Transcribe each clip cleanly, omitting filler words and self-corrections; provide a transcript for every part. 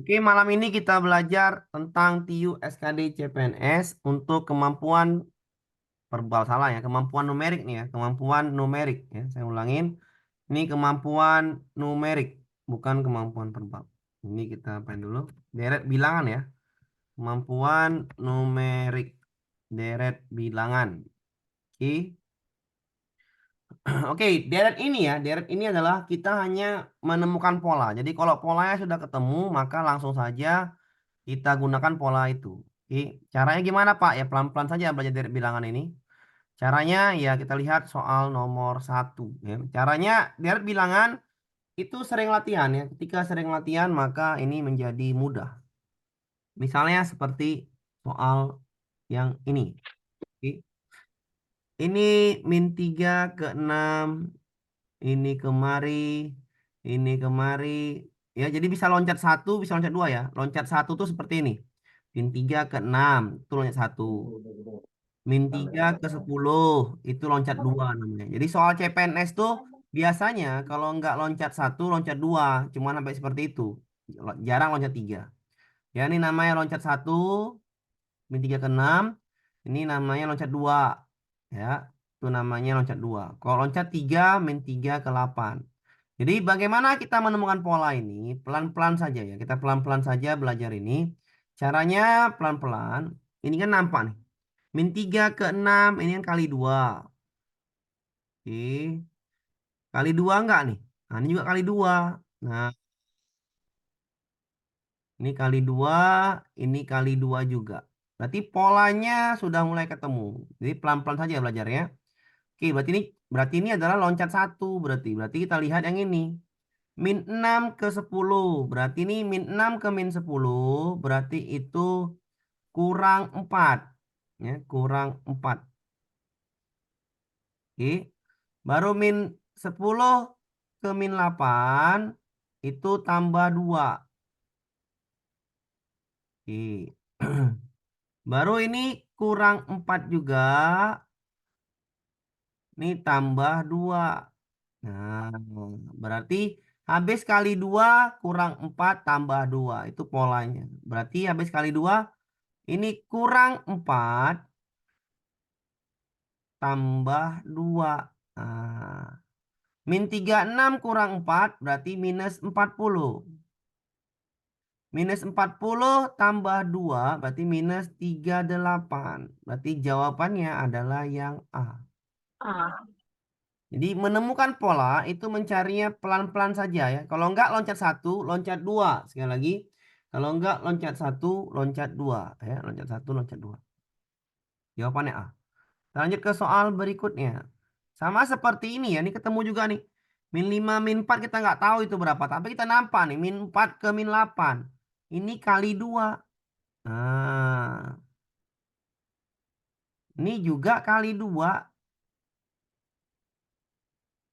Oke, malam ini kita belajar tentang TIU SKD CPNS untuk kemampuan verbal, salah ya, kemampuan numerik nih ya, kemampuan numerik ya. Saya ulangin, ini kemampuan numerik, bukan kemampuan verbal. Ini kita apa dulu? Deret bilangan ya, kemampuan numerik, deret bilangan. Oke. Oke, deret ini ya, deret ini adalah kita hanya menemukan pola. Jadi kalau polanya sudah ketemu, maka langsung saja kita gunakan pola itu. Oke, caranya gimana Pak? Ya pelan-pelan saja belajar dari bilangan ini. Caranya ya kita lihat soal nomor satu. Ya. Caranya dari bilangan itu sering latihan ya. Ketika sering latihan maka ini menjadi mudah. Misalnya seperti soal yang ini. Oke. Ini -3 ke 6. Ini kemari. Ini kemari. Ya, jadi bisa loncat satu, bisa loncat dua ya. Loncat satu tuh seperti ini. -3 ke 6 itu loncat satu. -3 ke 10 itu loncat dua namanya. Jadi soal CPNS tuh biasanya kalau nggak loncat satu, loncat dua. Cuma sampai seperti itu. Jarang loncat tiga. Ya ini namanya loncat satu, -3 ke 6. Ini namanya loncat dua. Ya, itu namanya loncat dua. Kalau loncat tiga, -3 ke 8. Jadi bagaimana kita menemukan pola ini? Pelan-pelan saja ya. Kita pelan-pelan saja belajar ini. Caranya pelan-pelan. Ini kan nampak nih. -3 ke 6 ini kan kali dua. Oke. Kali dua enggak nih? Nah, ini juga kali dua. Nah, ini kali dua, ini kali dua juga. Berarti polanya sudah mulai ketemu. Jadi pelan-pelan saja belajarnya. Oke, berarti ini adalah loncat satu berarti. Berarti kita lihat yang ini. -6 ke 10. Berarti ini -6 ke -10. Berarti itu kurang 4. Ya, kurang 4. Oke. Baru -10 ke -8 itu tambah 2. Oke. Baru ini kurang 4 juga. Ini tambah 2. Nah, berarti habis kali 2 kurang 4 tambah 2. Itu polanya. Berarti habis kali 2 ini kurang 4 tambah 2. Nah, -36 kurang 4 berarti -40. -40 tambah 2 berarti -38. Berarti jawabannya adalah yang A. Ah, Jadi menemukan pola itu mencarinya pelan-pelan saja ya. Kalau enggak loncat satu, loncat dua. Sekali lagi. Kalau enggak loncat satu, loncat dua. Ya, loncat satu, loncat dua. Jawabannya A. Kita lanjut ke soal berikutnya. Sama seperti ini ya. Ini ketemu juga nih. -5, -4 kita nggak tahu itu berapa. Tapi kita nampak nih. -4 ke -8. Ini kali dua. Nah, ini juga kali dua.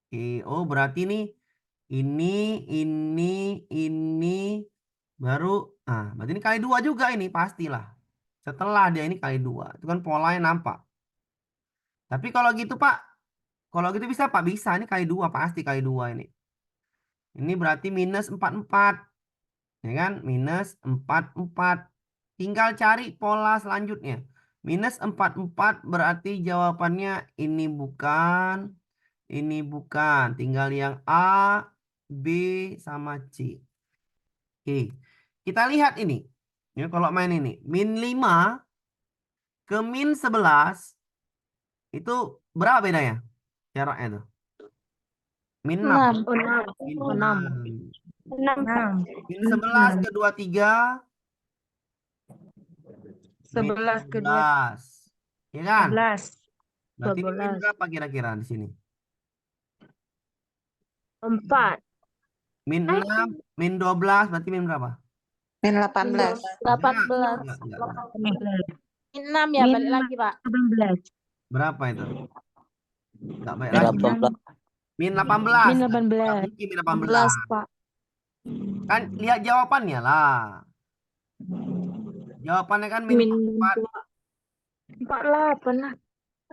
Oke, oh berarti nih ini, ini, ini baru, berarti ini kali dua juga ini pastilah. Setelah dia ini kali dua, itu kan polanya nampak. Tapi kalau gitu Pak, kalau gitu bisa Pak bisa ini kali dua pasti kali dua ini. Ini berarti -44, ya kan? -44. Tinggal cari pola selanjutnya. -44 berarti jawabannya ini bukan. Ini bukan. Tinggal yang A, B, sama C. Oke. Kita lihat ini. Ya, kalau main ini. -5 ke -11. Itu berapa bedanya? Jaraknya itu. -6. 6. 6. 6. -6. 6. -11 ke 23. 11 ke 2. -12. Ya kan? 11. Berarti ini min 12. berapa kira-kira di sini? 4. -6, -12 berarti min berapa? -18. 18. Enggak. 6 ya, balik lagi, Pak. 18. Berapa itu? Enggak baik lagi. -18. Min Enggak 18. mungkin -18. Pak. Kan lihat jawabannya lah. Jawabannya kan Min -4. 48 lah.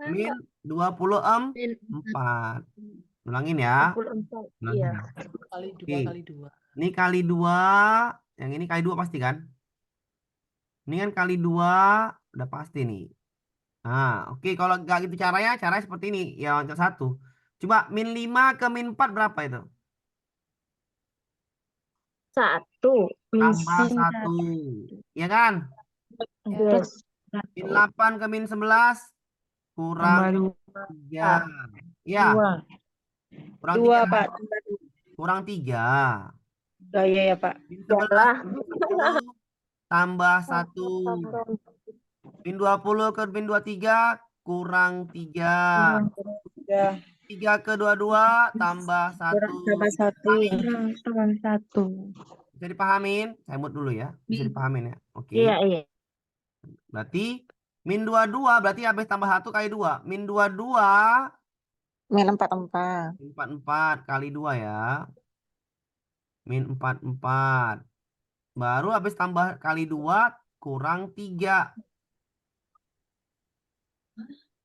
Min 24. Min Ulangin ya. 24. Ulangin Iya. ya. Kali Oke. 2 kali 2. Ini kali 2. Yang ini kali 2 pasti kan? Ini kan kali 2 udah pasti nih. Nah, oke. Kalau nggak gitu caranya seperti ini. Ya, loncat 1. Coba min 5 ke min 4 berapa itu? 1. Min Tambah 1. Ya kan? Yes. Min 8 ke min 11 kurang Tambah 3. Ya, 2. kurang 3 2, kan? Pak. Tambah 2. Kurang 3. Oh, iya ya, Pak. Min 11 Iyalah. ke min 10 tambah 1. Min 20 ke min 23 kurang 3. Kurang 3. 3 ke 22 tambah 1. Kurang tambah 1. Pahami? Kurang tambah 1. Bisa dipahamin? Saya mut dulu ya. Bisa dipahamin ya. Oke. Iya, iya. Berarti min 22 berarti habis tambah 1 kali 2. Min 22 Min 44. min 44 kali 2 ya. Min 44. Baru habis tambah kali 2 kurang 3.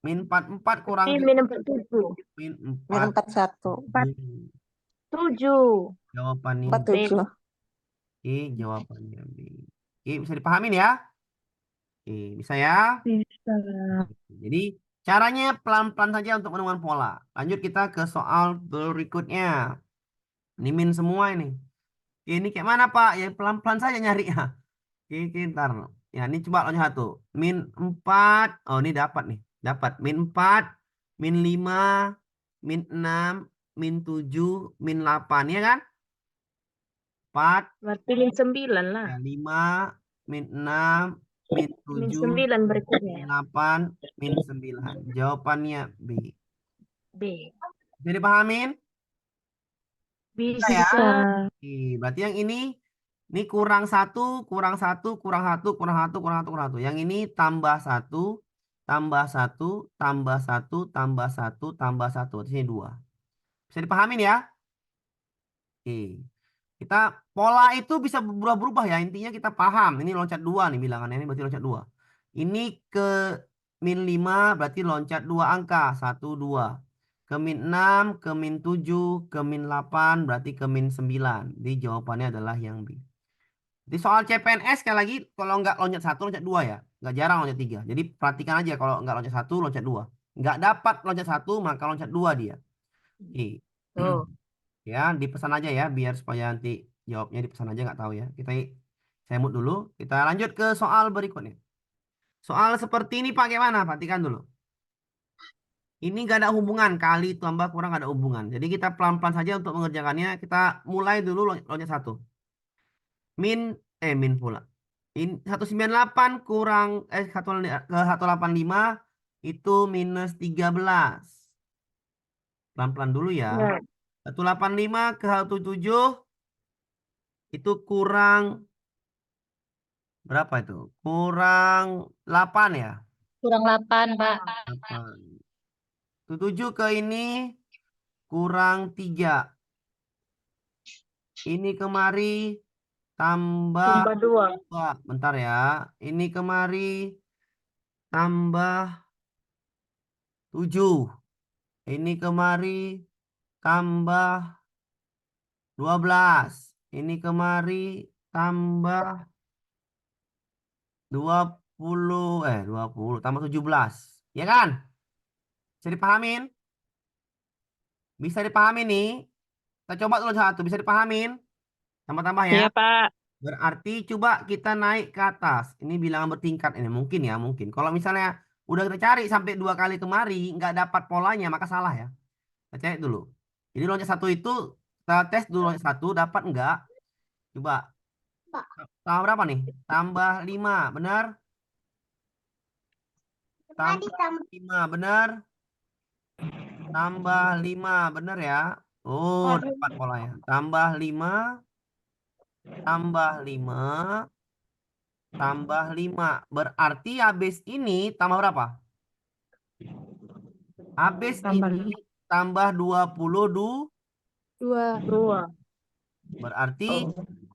Min 44 kurang Ini 3. min 47. Min Min 4. 41. 7. Jawabannya B. 47. Oke, jawabannya B. Oke, bisa dipahamin ya? Oke, bisa ya? Bisa. Jadi caranya pelan-pelan saja untuk menemukan pola. Lanjut kita ke soal berikutnya. Ini min semua ini. Ini kayak mana Pak? Ya pelan-pelan saja nyari ya. Oke, ntar. Ya ini coba loncat 1. Min 4. Oh ini dapat nih. Dapat. Min 4. Min 5. Min 6. Min 7. Min 8. Ya kan? 4. Berarti min 9 lah. Ya, 5. Min 6. Min Min 7. 9 berikutnya. Min 8. Min 9. Jawabannya B. B. Bisa dipahamin? Bisa ya? Bisa. Oke, berarti yang ini kurang 1, kurang 1, kurang 1, kurang 1, kurang 1, kurang 1. Yang ini tambah 1, tambah 1, tambah 1, tambah 1, tambah 1. Di sini 2. Bisa dipahamin ya? Oke. Kita pola itu bisa berubah-berubah ya. Intinya kita paham. Ini loncat 2 nih bilangannya. Ini berarti loncat 2. Ini ke min 5 berarti loncat 2 angka. 1, 2. Ke min 6, ke min 7, ke min 8 berarti ke min 9. Jadi jawabannya adalah yang B. Di soal CPNS sekali lagi kalau nggak loncat 1 loncat 2 ya. Nggak jarang loncat 3. Jadi perhatikan aja kalau nggak loncat 1 loncat 2. Nggak dapat loncat 1 maka loncat 2 dia. Oke. Tuh. Ya, dipesan aja ya biar supaya nanti jawabnya dipesan aja nggak tahu ya. Saya mute dulu. Kita lanjut ke soal berikutnya. Soal seperti ini Pak gimana? Perhatikan dulu. Ini nggak ada hubungan kali tambah kurang nggak ada hubungan. Jadi kita pelan-pelan saja untuk mengerjakannya. Kita mulai dulu loncat 1. Min pula. 198 kurang 185 itu minus 13. Pelan-pelan dulu ya. Ya. 185 ke 177 itu kurang berapa itu? Kurang 8 ya. Kurang 8, Pak. 8. 7 ke ini kurang 3. Ini kemari tambah Tambah 2. 2. Bentar ya. Ini kemari tambah 7. Ini kemari tambah 12. Ini kemari tambah 20 tambah 17. Ya kan? Bisa dipahamin? Bisa dipahamin nih. Kita coba dulu satu. Bisa dipahamin? Tambah-tambah ya. Iya, Pak. Berarti coba kita naik ke atas. Ini bilangan bertingkat ini. Mungkin ya, mungkin. Kalau misalnya udah kita cari sampai 2 kali kemari, nggak dapat polanya, maka salah ya. Kita cek dulu. Jadi loncat 1 itu, kita tes dulu loncat 1, dapat enggak? Coba. Tambah berapa nih? Tambah 5, benar? Tambah 5, benar? Tambah 5, benar ya? Oh, dapat polanya. Tambah 5, tambah 5, tambah 5. Berarti habis ini tambah berapa? Habis Tambah ini tambah 22. 2. Berarti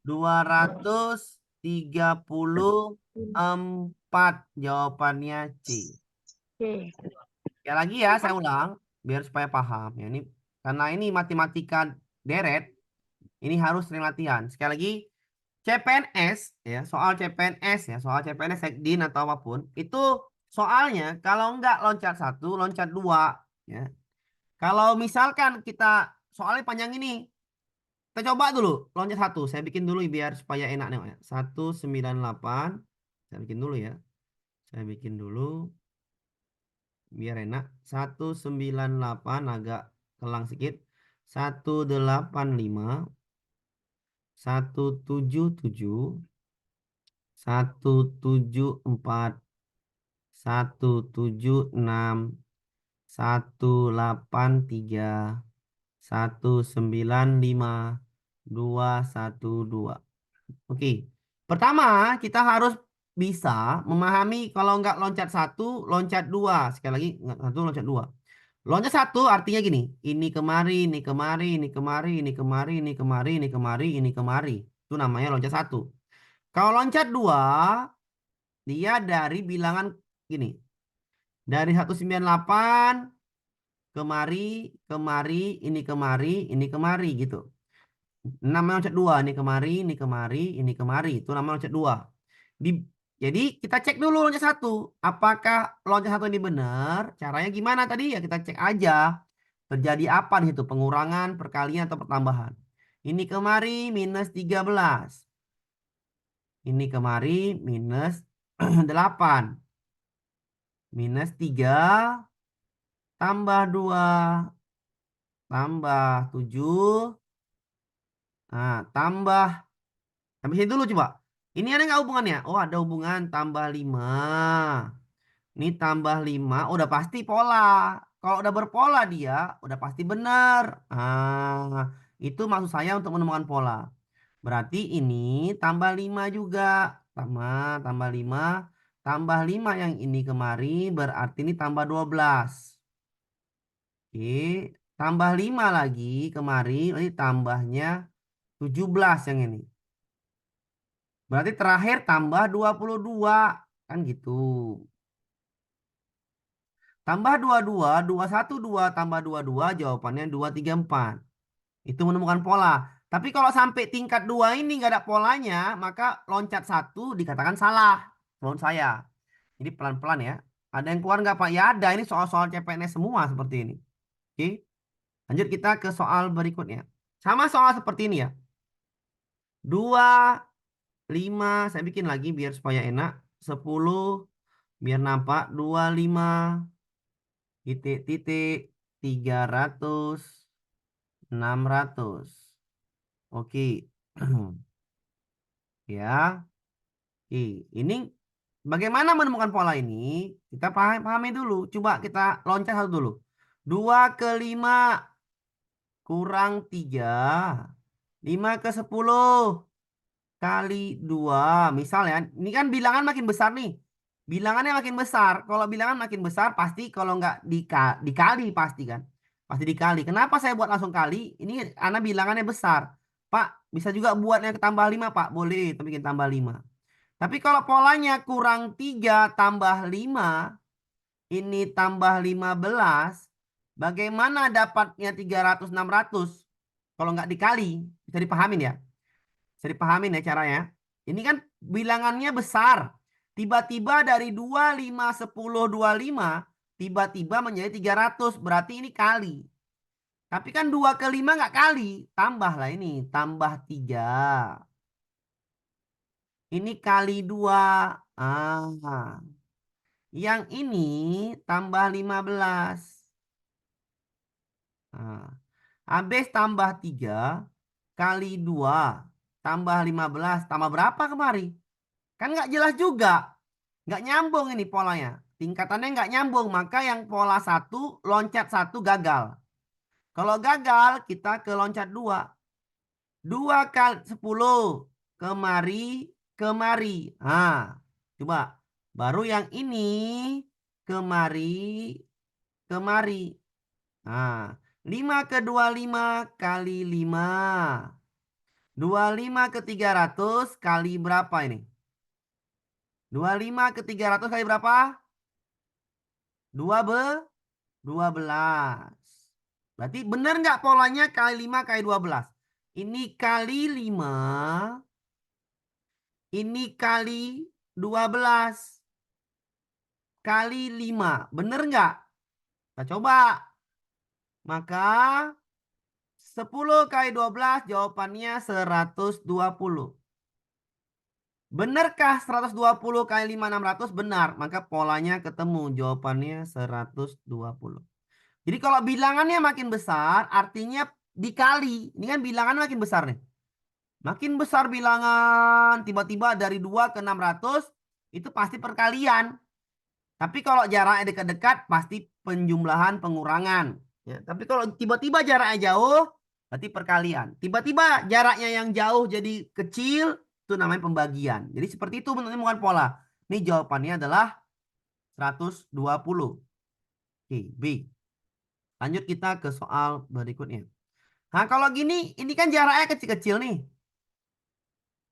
234. Jawabannya C. Oke. Ya lagi ya, saya ulang biar supaya paham. Ya, ini karena ini matematika deret, ini harus sering latihan. Sekali lagi, CPNS ya, soal CPNS ya, soal CPNS Sekdin atau apapun, itu soalnya kalau enggak loncat 1, loncat 2 ya. Kalau misalkan kita soalnya panjang ini, kita coba dulu loncat 1. Saya bikin dulu biar supaya enak nih, ya. 198. Saya bikin dulu ya. Saya bikin dulu biar enak. 198 agak kelang sedikit. 185, 177, 174, 176, 183, 195, 212. Oke. Pertama, kita harus bisa memahami kalau nggak loncat 1, loncat 2. Sekali lagi, nggak 1, loncat 2. Loncat 1 artinya gini. Ini kemari, ini kemari, ini kemari, ini kemari, ini kemari, ini kemari, ini kemari. Itu namanya loncat 1. Kalau loncat 2, dia dari bilangan gini. Dari 198, kemari, kemari, ini kemari gitu. Namanya loncat 2, ini kemari, ini kemari, ini kemari. Itu namanya loncat 2. Di, jadi kita cek dulu loncat 1. Apakah loncat 1 ini benar? Caranya gimana tadi? Ya kita cek aja. Terjadi apa di situ? Pengurangan, perkalian, atau pertambahan. Ini kemari minus 13. Ini kemari minus 8. Minus 3 tambah 2 tambah 7. Nah, tambah. Sampai sini dulu coba. Ini ada nggak hubungannya? Oh, ada hubungan tambah 5. Ini tambah 5. Udah pasti pola. Kalau udah berpola dia, udah pasti benar. Itu maksud saya untuk menemukan pola. Berarti ini tambah 5 juga. Tambah 5. Tambah 5 yang ini kemari. Berarti ini tambah 12. Oke. Tambah 5 lagi kemari. Ini tambahnya 17 yang ini. Berarti terakhir tambah 22. Kan gitu. Tambah 22, 212 tambah 22, jawabannya 234. Itu menemukan pola. Tapi kalau sampai tingkat 2 ini nggak ada polanya, maka loncat 1 dikatakan salah. Menurut saya. Jadi pelan-pelan ya. Ada yang keluar nggak Pak? Ya ada, ini soal-soal CPNS semua seperti ini. Oke. Lanjut kita ke soal berikutnya. Sama soal seperti ini ya. 2, 5, saya bikin lagi biar supaya enak. 10, biar nampak. 25, titik-titik, 300, 600. Oke. Ya. Oke. Ini bagaimana menemukan pola ini? Kita pahami dulu. Coba kita loncat satu dulu. 2 ke 5 kurang 3. 5 ke 10 kali 2. Misal ya, ini kan bilangan makin besar nih. Bilangannya makin besar. Kalau bilangan makin besar pasti kalau nggak dikali pasti kan. Pasti dikali. Kenapa saya buat langsung kali? Ini karena bilangannya besar. Pak, bisa juga buatnya tambah 5 Pak. Boleh, tapi bikin tambah 5. Tapi kalau polanya kurang 3 tambah 5, ini tambah 15, bagaimana dapatnya 300, 600? Kalau nggak dikali, bisa dipahamin ya? Bisa dipahamin ya caranya. Ini kan bilangannya besar. Tiba-tiba dari 2, 5, 10, 25, tiba-tiba menjadi 300. Berarti ini kali. Tapi kan 2 ke 5 nggak kali. Tambahlah ini. Tambah 3. Ini kali 2. Yang ini tambah 15. Habis tambah 3 kali 2 tambah 15 tambah berapa kemari? Kan nggak jelas juga. Nggak nyambung ini polanya. Tingkatannya nggak nyambung. Maka yang pola 1 loncat 1 gagal. Kalau gagal kita ke loncat 2. 2 kali 10 kemari kemari. Coba. Baru yang ini kemari kemari. 5 ke 25 kali 5. 25 ke 300 kali berapa ini? 25 ke 300 kali berapa? 12. Berarti benar nggak polanya kali 5 kali 12? Ini kali 5 Ini kali 12 kali 5. Bener nggak? Kita coba. Maka 10 kali 12 jawabannya 120. Benarkah 120 kali 5 600? Benar. Maka polanya ketemu. Jawabannya 120. Jadi kalau bilangannya makin besar artinya dikali. Ini kan bilangan makin besar nih. Makin besar bilangan tiba-tiba dari 2 ke 600 itu pasti perkalian. Tapi kalau jaraknya dekat-dekat pasti penjumlahan pengurangan. Ya, tapi kalau tiba-tiba jaraknya jauh berarti perkalian. Tiba-tiba jaraknya yang jauh jadi kecil itu namanya pembagian. Jadi seperti itu bentuknya bukan pola. Ini jawabannya adalah 120. Oke, B. Lanjut kita ke soal berikutnya. Nah, kalau gini, ini kan jaraknya kecil-kecil nih.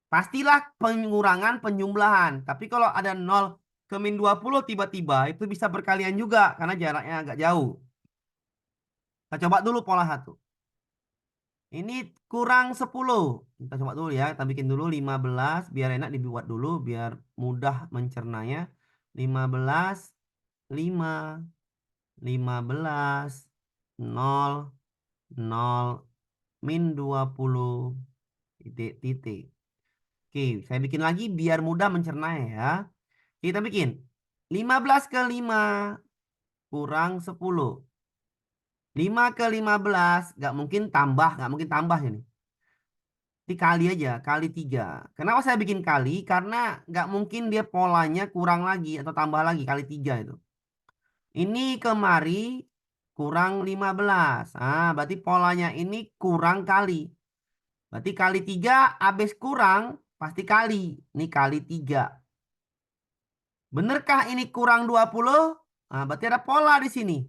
Pastilah pengurangan penjumlahan. Tapi kalau ada 0 ke min 20 tiba-tiba itu bisa berkalian juga karena jaraknya agak jauh. Kita coba dulu pola 1. Ini kurang 10. Kita coba dulu ya. Kita bikin dulu 15 biar enak dibuat dulu biar mudah mencernanya. 15 5 15 0 0 min 20 titik. Oke, saya bikin lagi biar mudah mencernanya ya. Kita bikin 15 ke 5 kurang 10. 5 ke 15 nggak mungkin tambah ini. Dikali aja, kali 3. Kenapa saya bikin kali? Karena nggak mungkin dia polanya kurang lagi atau tambah lagi kali 3 itu. Ini kemari kurang 15. Ah, berarti polanya ini kurang kali. Berarti kali 3 habis kurang pasti kali. Ini kali 3. Benarkah ini kurang 20? Nah, berarti ada pola di sini.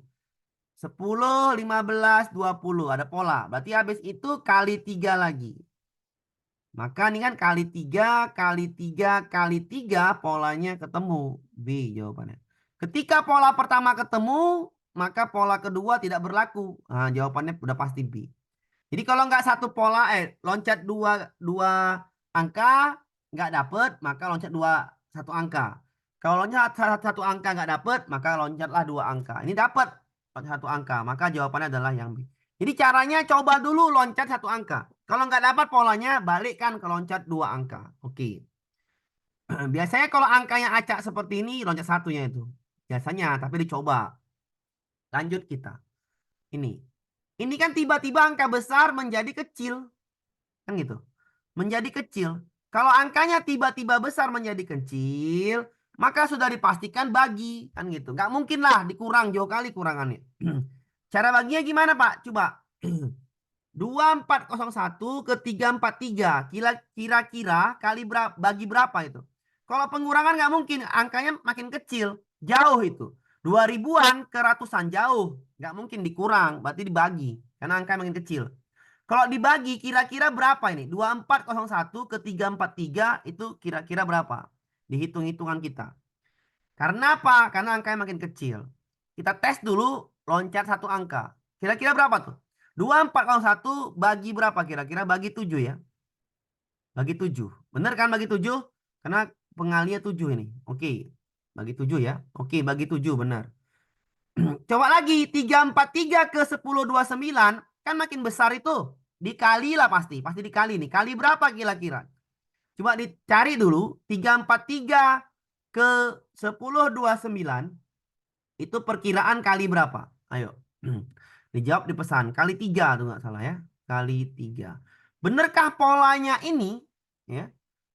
10, 15, 20. Ada pola. Berarti habis itu kali 3 lagi. Maka ini kan kali 3, kali 3, kali 3 polanya ketemu. B jawabannya. Ketika pola pertama ketemu, maka pola kedua tidak berlaku. Nah, jawabannya udah pasti B. Jadi kalau nggak satu pola, loncat dua angka nggak dapet, maka loncat satu angka. Kalau loncat satu angka nggak dapet, maka loncatlah 2 angka. Ini dapat loncat 1 angka, maka jawabannya adalah yang B. Jadi caranya coba dulu loncat 1 angka. Kalau nggak dapat polanya, balikkan ke loncat 2 angka. Oke. Biasanya kalau angkanya acak seperti ini, loncat satunya itu. Biasanya, tapi dicoba. Lanjut kita. Ini. Ini kan tiba-tiba angka besar menjadi kecil. Kan gitu. Menjadi kecil. Kalau angkanya tiba-tiba besar menjadi kecil, maka sudah dipastikan bagi. Kan gitu. Nggak mungkin lah dikurang jauh kali kurangannya. Cara baginya gimana Pak? Coba. 2401 ke 343. Kira-kira bagi berapa itu? Kalau pengurangan nggak mungkin. Angkanya makin kecil. Jauh itu. 2000-an ke ratusan jauh. Nggak mungkin dikurang. Berarti dibagi. Karena angka makin kecil. Kalau dibagi kira-kira berapa ini? 2401 ke 343 itu kira-kira berapa? Dihitung-hitungan kita. Karena apa? Karena angkanya makin kecil. Kita tes dulu loncat 1 angka. Kira-kira berapa tuh? 2401 bagi berapa kira-kira? Bagi 7 ya. Bagi 7. Bener kan bagi 7? Karena pengalinya 7 ini. Oke. Bagi 7 ya. Oke, bagi 7 benar. Coba lagi 343 ke 1029 kan makin besar itu. Dikali lah pasti. Pasti dikali nih. Kali berapa kira-kira? Coba dicari dulu 343 ke 1029 itu perkiraan kali berapa? Ayo. Dijawab di pesan. Kali 3 tuh nggak salah ya. Kali 3. Benarkah polanya ini ya?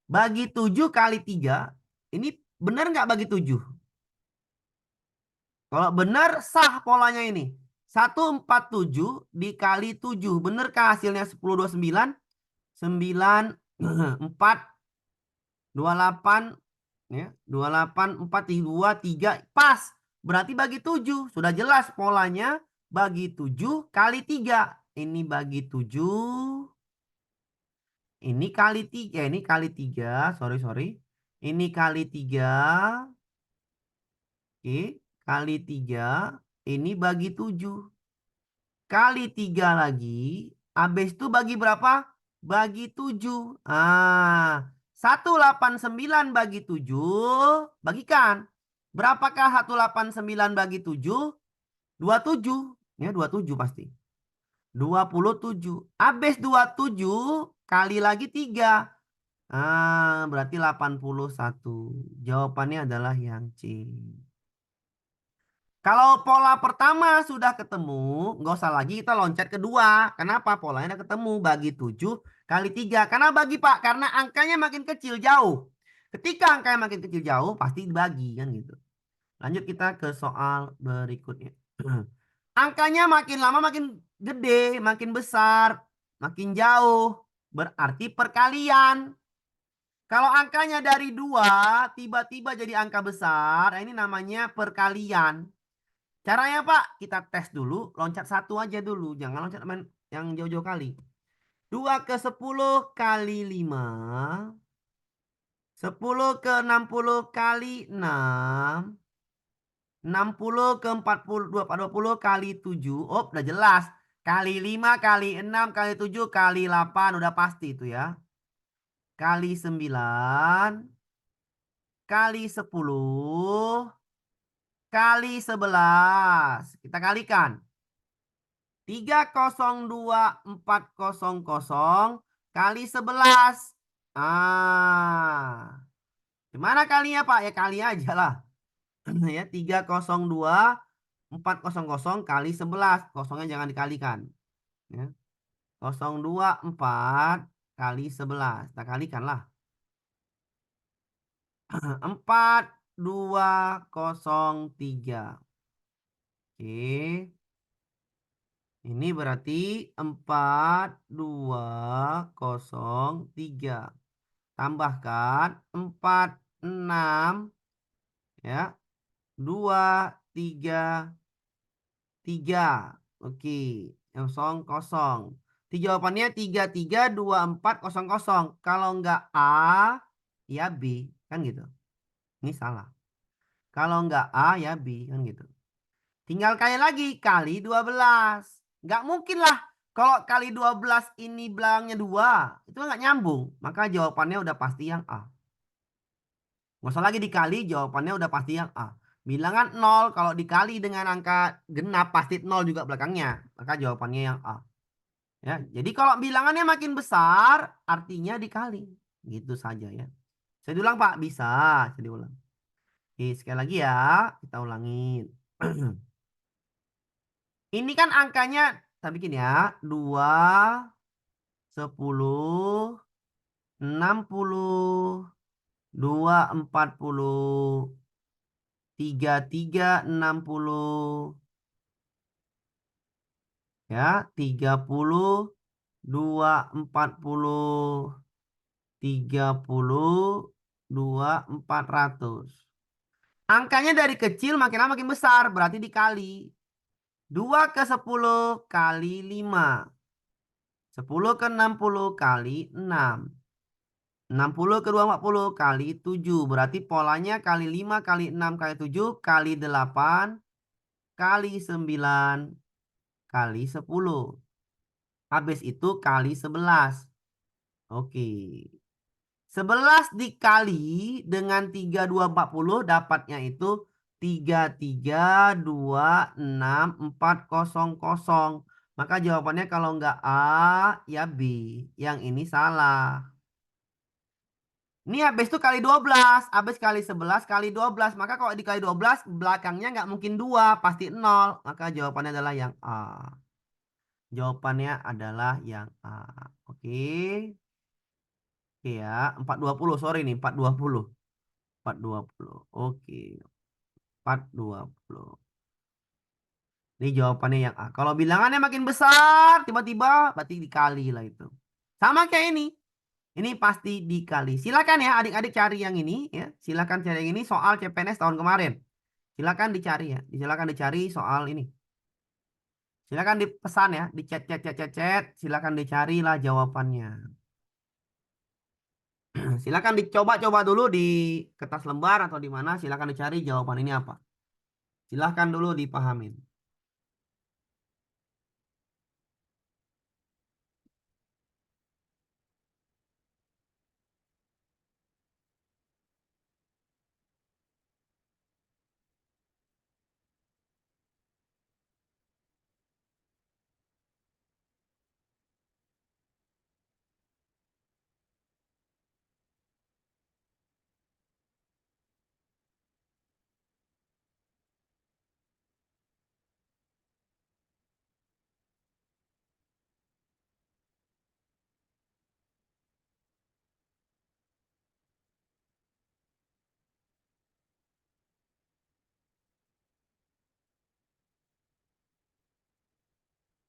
Bagi 7 kali 3 ini benar nggak bagi 7? Kalau benar sah polanya ini. 147 dikali 7. Benarkah hasilnya 1029? 9 4 28 ya. 28 4 2 3 pas. Berarti bagi 7. Sudah jelas polanya bagi 7 kali 3. Ini bagi 7. Ini kali 3. Ini kali 3. Sorry. Ini kali 3. Oke. Kali 3. Ini bagi 7. Kali 3 lagi. Habis itu bagi berapa? Bagi 7. Ah, 189 bagi 7, bagikan. Berapakah 189 bagi 7? 27. Ya, 27 pasti. 27. Habis 27 kali lagi 3. Berarti 81. Jawabannya adalah yang C. Kalau pola pertama sudah ketemu, nggak usah lagi kita loncat kedua. Kenapa? Polanya udah ketemu. Bagi 7 kali 3. Karena bagi, Pak. Karena angkanya makin kecil jauh. Ketika angkanya makin kecil jauh, pasti dibagi kan gitu. Lanjut kita ke soal berikutnya. Angkanya makin lama makin gede, makin besar, makin jauh. Berarti perkalian. Kalau angkanya dari 2, tiba-tiba jadi angka besar, ini namanya perkalian. Caranya Pak, kita tes dulu, loncat satu aja dulu. Jangan loncat main yang jauh-jauh kali. 2 ke 10 kali 5. 10 ke 60 kali 6. 60 ke 40, 20 kali 7. Oh, udah jelas. Kali 5 kali 6 kali 7 kali 8. Udah pasti itu ya. Kali 9. Kali 10. Kali 11. Kita kalikan. 302.400 kali 11. Gimana kalinya Pak? Ya kali aja lah. Ya, 302.400 kali 11. Kosongnya jangan dikalikan. Ya. 024 kali 11. Kita kalikan lah. 4203. Oke. Ini berarti 4203. Tambahkan 46 ya. 233. Oke. Kosong kosong. Jawabannya 332400. Kalau enggak A, ya B. Kan gitu. Ini salah. Kalau enggak A, ya B. Kan gitu. Tinggal kali lagi. Kali 12. Nggak mungkin lah. Kalau kali 12 ini belakangnya 2. Itu nggak nyambung. Maka jawabannya udah pasti yang A. Nggak usah lagi dikali. Jawabannya udah pasti yang A. Bilangan 0. Kalau dikali dengan angka genap. Pasti 0 juga belakangnya. Maka jawabannya yang A. Ya, jadi kalau bilangannya makin besar. Artinya dikali. Gitu saja ya. Saya diulang Pak. Bisa. Saya diulang. Oke, sekali lagi ya. Kita ulangin. Ini kan angkanya, kita bikin ya, 2, 10, 60, 2, 40, 3, 60, ya, 30, 2, 40, 30, 2, 400. Angkanya dari kecil makin lama makin besar, berarti dikali. 2 ke 10 kali 5. 10 ke 60 kali 6. 60 ke 2 40 kali 7. Berarti polanya kali 5 kali 6 kali 7 kali 8 kali 9 kali 10. Habis itu kali 11. Oke. 11 dikali dengan 3240 dapatnya itu 3326.400. Maka jawabannya kalau enggak A, ya B. Yang ini salah. Ini habis itu kali 12. Habis kali 11 kali 12. Maka kalau dikali 12, belakangnya nggak mungkin 2. Pasti 0. Maka jawabannya adalah yang A. Jawabannya adalah yang A. Oke. Oke ya. 420. Sorry nih. 420. 420. Oke. 420. Ini jawabannya yang A. Kalau bilangannya makin besar, tiba-tiba berarti dikali lah itu. Sama kayak ini. Ini pasti dikali. Silakan ya adik-adik cari yang ini ya. Silakan cari yang ini soal CPNS tahun kemarin. Silakan dicari ya. Silakan dicari soal ini. Silakan dipesan ya, di chat chat chat chat chat. Silakan dicarilah jawabannya. Silakan dicoba-coba dulu di kertas lembar atau di mana. Silakan dicari jawaban ini apa. Silakan dulu dipahamin.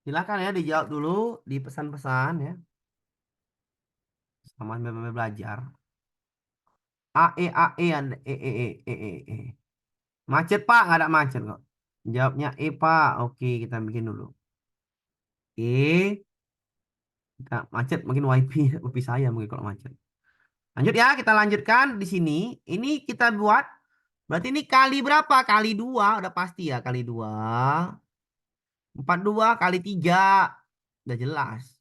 Silakan ya dijawab dulu di pesan-pesan ya. Sama belajar. Ada e. Macet Pak, nggak ada macet kok. Jawabnya E Pak. Oke, kita bikin dulu. E, kita macet makin wifi, wifi saya mungkin kalau macet. Lanjut ya, kita lanjutkan di sini. Ini kita buat, berarti ini kali berapa? Kali 2, udah pasti ya, kali 2. 42 kali 3, udah jelas.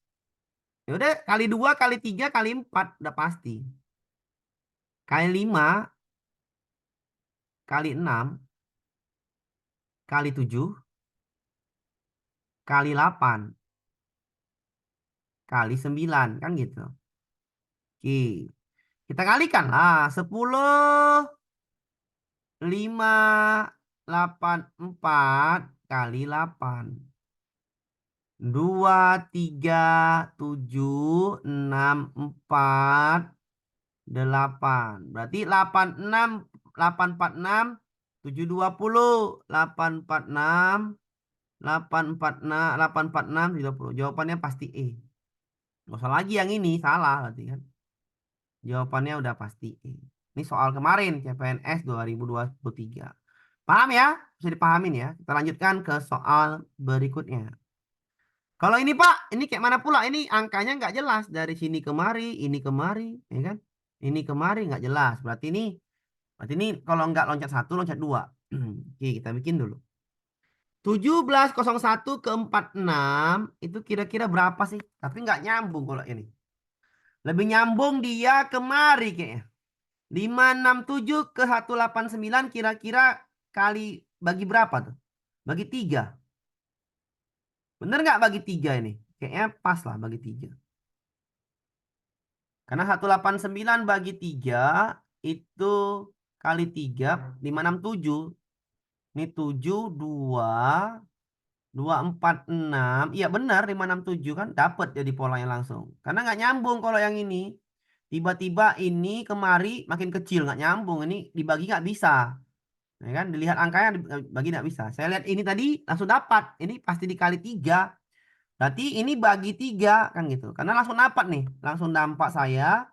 Ya udah, kali 2 kali 3 kali 4, udah pasti. Kali 5 kali 6 kali 7 kali 8 kali 9, kan gitu. Oke, kita kalikan lah. 10, 5, 8, 4 kali 8. 2, 3, 7, 6, 4, 8. Berarti 8, 6, 8, 4, 6, 7, 20, 8, 4, 6, 8, 4, 6, 8, 4, 6, 30. Jawabannya pasti E. Nggak usah lagi yang ini, salah berarti kan. Jawabannya udah pasti E. Ini soal kemarin, CPNS 2023. Paham ya? Bisa dipahamin ya. Kita lanjutkan ke soal berikutnya. Kalau ini Pak, ini kayak mana pula? Ini angkanya nggak jelas. Dari sini kemari, ini kemari, ya kan? Ini kemari nggak jelas. Berarti ini kalau nggak loncat 1, loncat 2. Oke, kita bikin dulu. 1701 ke 46 itu kira-kira berapa sih? Tapi nggak nyambung kalau ini. Lebih nyambung dia kemari kayaknya. 567 ke 189 kira-kira kali bagi berapa tuh? Bagi 3. Bener nggak bagi 3 ini? Kayaknya pas lah bagi 3. Karena 189 bagi 3 itu kali 3, 567. Ini 7, 2, 246. Iya benar 567 kan dapat jadi polanya langsung. Karena nggak nyambung kalau yang ini. Tiba-tiba ini kemari makin kecil nggak nyambung. Ini dibagi nggak bisa. Ya kan dilihat angkanya dibagi nggak bisa. Saya lihat ini tadi langsung dapat. Ini pasti dikali 3. Berarti ini bagi 3 kan gitu. Karena langsung dapat nih. Langsung dampak saya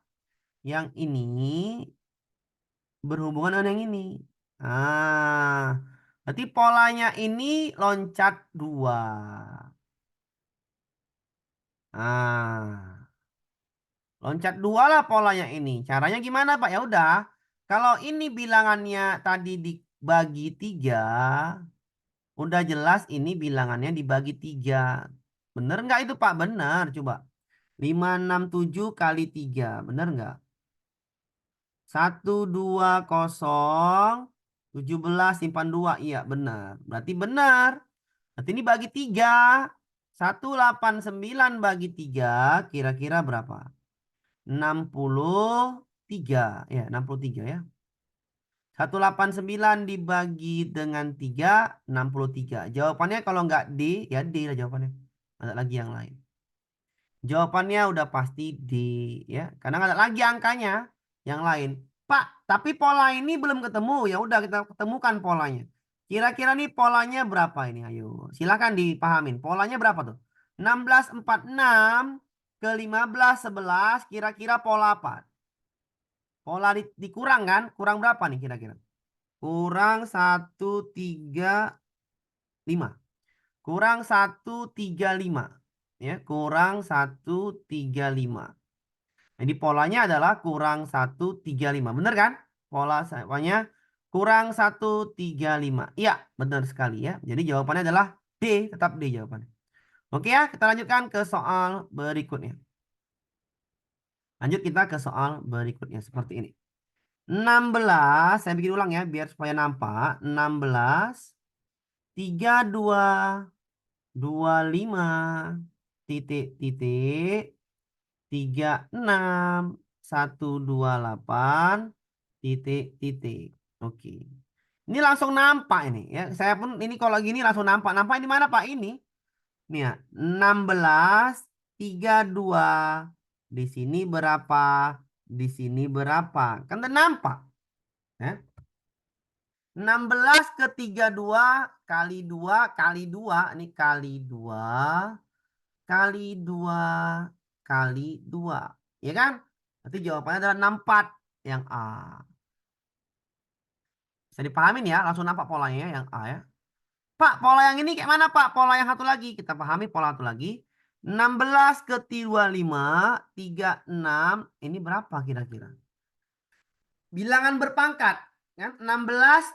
yang ini berhubungan dengan yang ini. Berarti polanya ini loncat 2. Ah, loncat 2 lah polanya ini. Caranya gimana Pak? Ya udah. Kalau ini bilangannya tadi dibagi 3, udah jelas ini bilangannya dibagi 3. Bener nggak itu Pak? Bener. Coba. 567 kali 3. Bener nggak? 120, 17 simpan 2. Iya benar. Berarti benar. Berarti ini bagi 3. 189 bagi 3 kira-kira berapa? 63. Ya 63 ya. 189 dibagi dengan 3, 63. Jawabannya kalau nggak D, ya D lah jawabannya. Ada lagi yang lain. Jawabannya udah pasti D ya. Karena nggak ada lagi angkanya yang lain. Pak, tapi pola ini belum ketemu. Ya udah kita ketemukan polanya. Kira-kira nih polanya berapa ini? Ayo, silakan dipahamin. Polanya berapa tuh? 1646 ke 1511 kira-kira pola apa? Pola dikurang kan? Kurang berapa nih kira-kira? Kurang 135. Kurang 135. Ya, kurang 135. Jadi polanya adalah kurang 135. Benar kan? Polanya kurang 135. Iya, benar sekali ya. Jadi jawabannya adalah D. Tetap D jawabannya. Oke ya, kita lanjutkan ke soal berikutnya. Lanjut kita ke soal berikutnya. Seperti ini. 16. Saya bikin ulang ya, biar supaya nampak. 16. 32. 25. Titik, titik. 36, 128, titik, titik. Oke. Ini langsung nampak ini ya. Saya pun ini kalau gini langsung nampak. Nampak ini mana Pak? Ini. Nih ya, 16, 32. Di sini berapa? Di sini berapa? Kan udah nampak. Ya. 16 ke 32 kali 2 kali 2. Ini kali 2 kali 2 kali 2. Ya kan? Berarti jawabannya adalah 64 yang A. Bisa dipahamin ya? Langsung nampak polanya yang A ya. Pak, pola yang ini kayak mana Pak? Pola yang satu lagi. Kita pahami pola satu lagi. 16 ke 25, 36. Ini berapa kira-kira? Bilangan berpangkat. Kan? 16,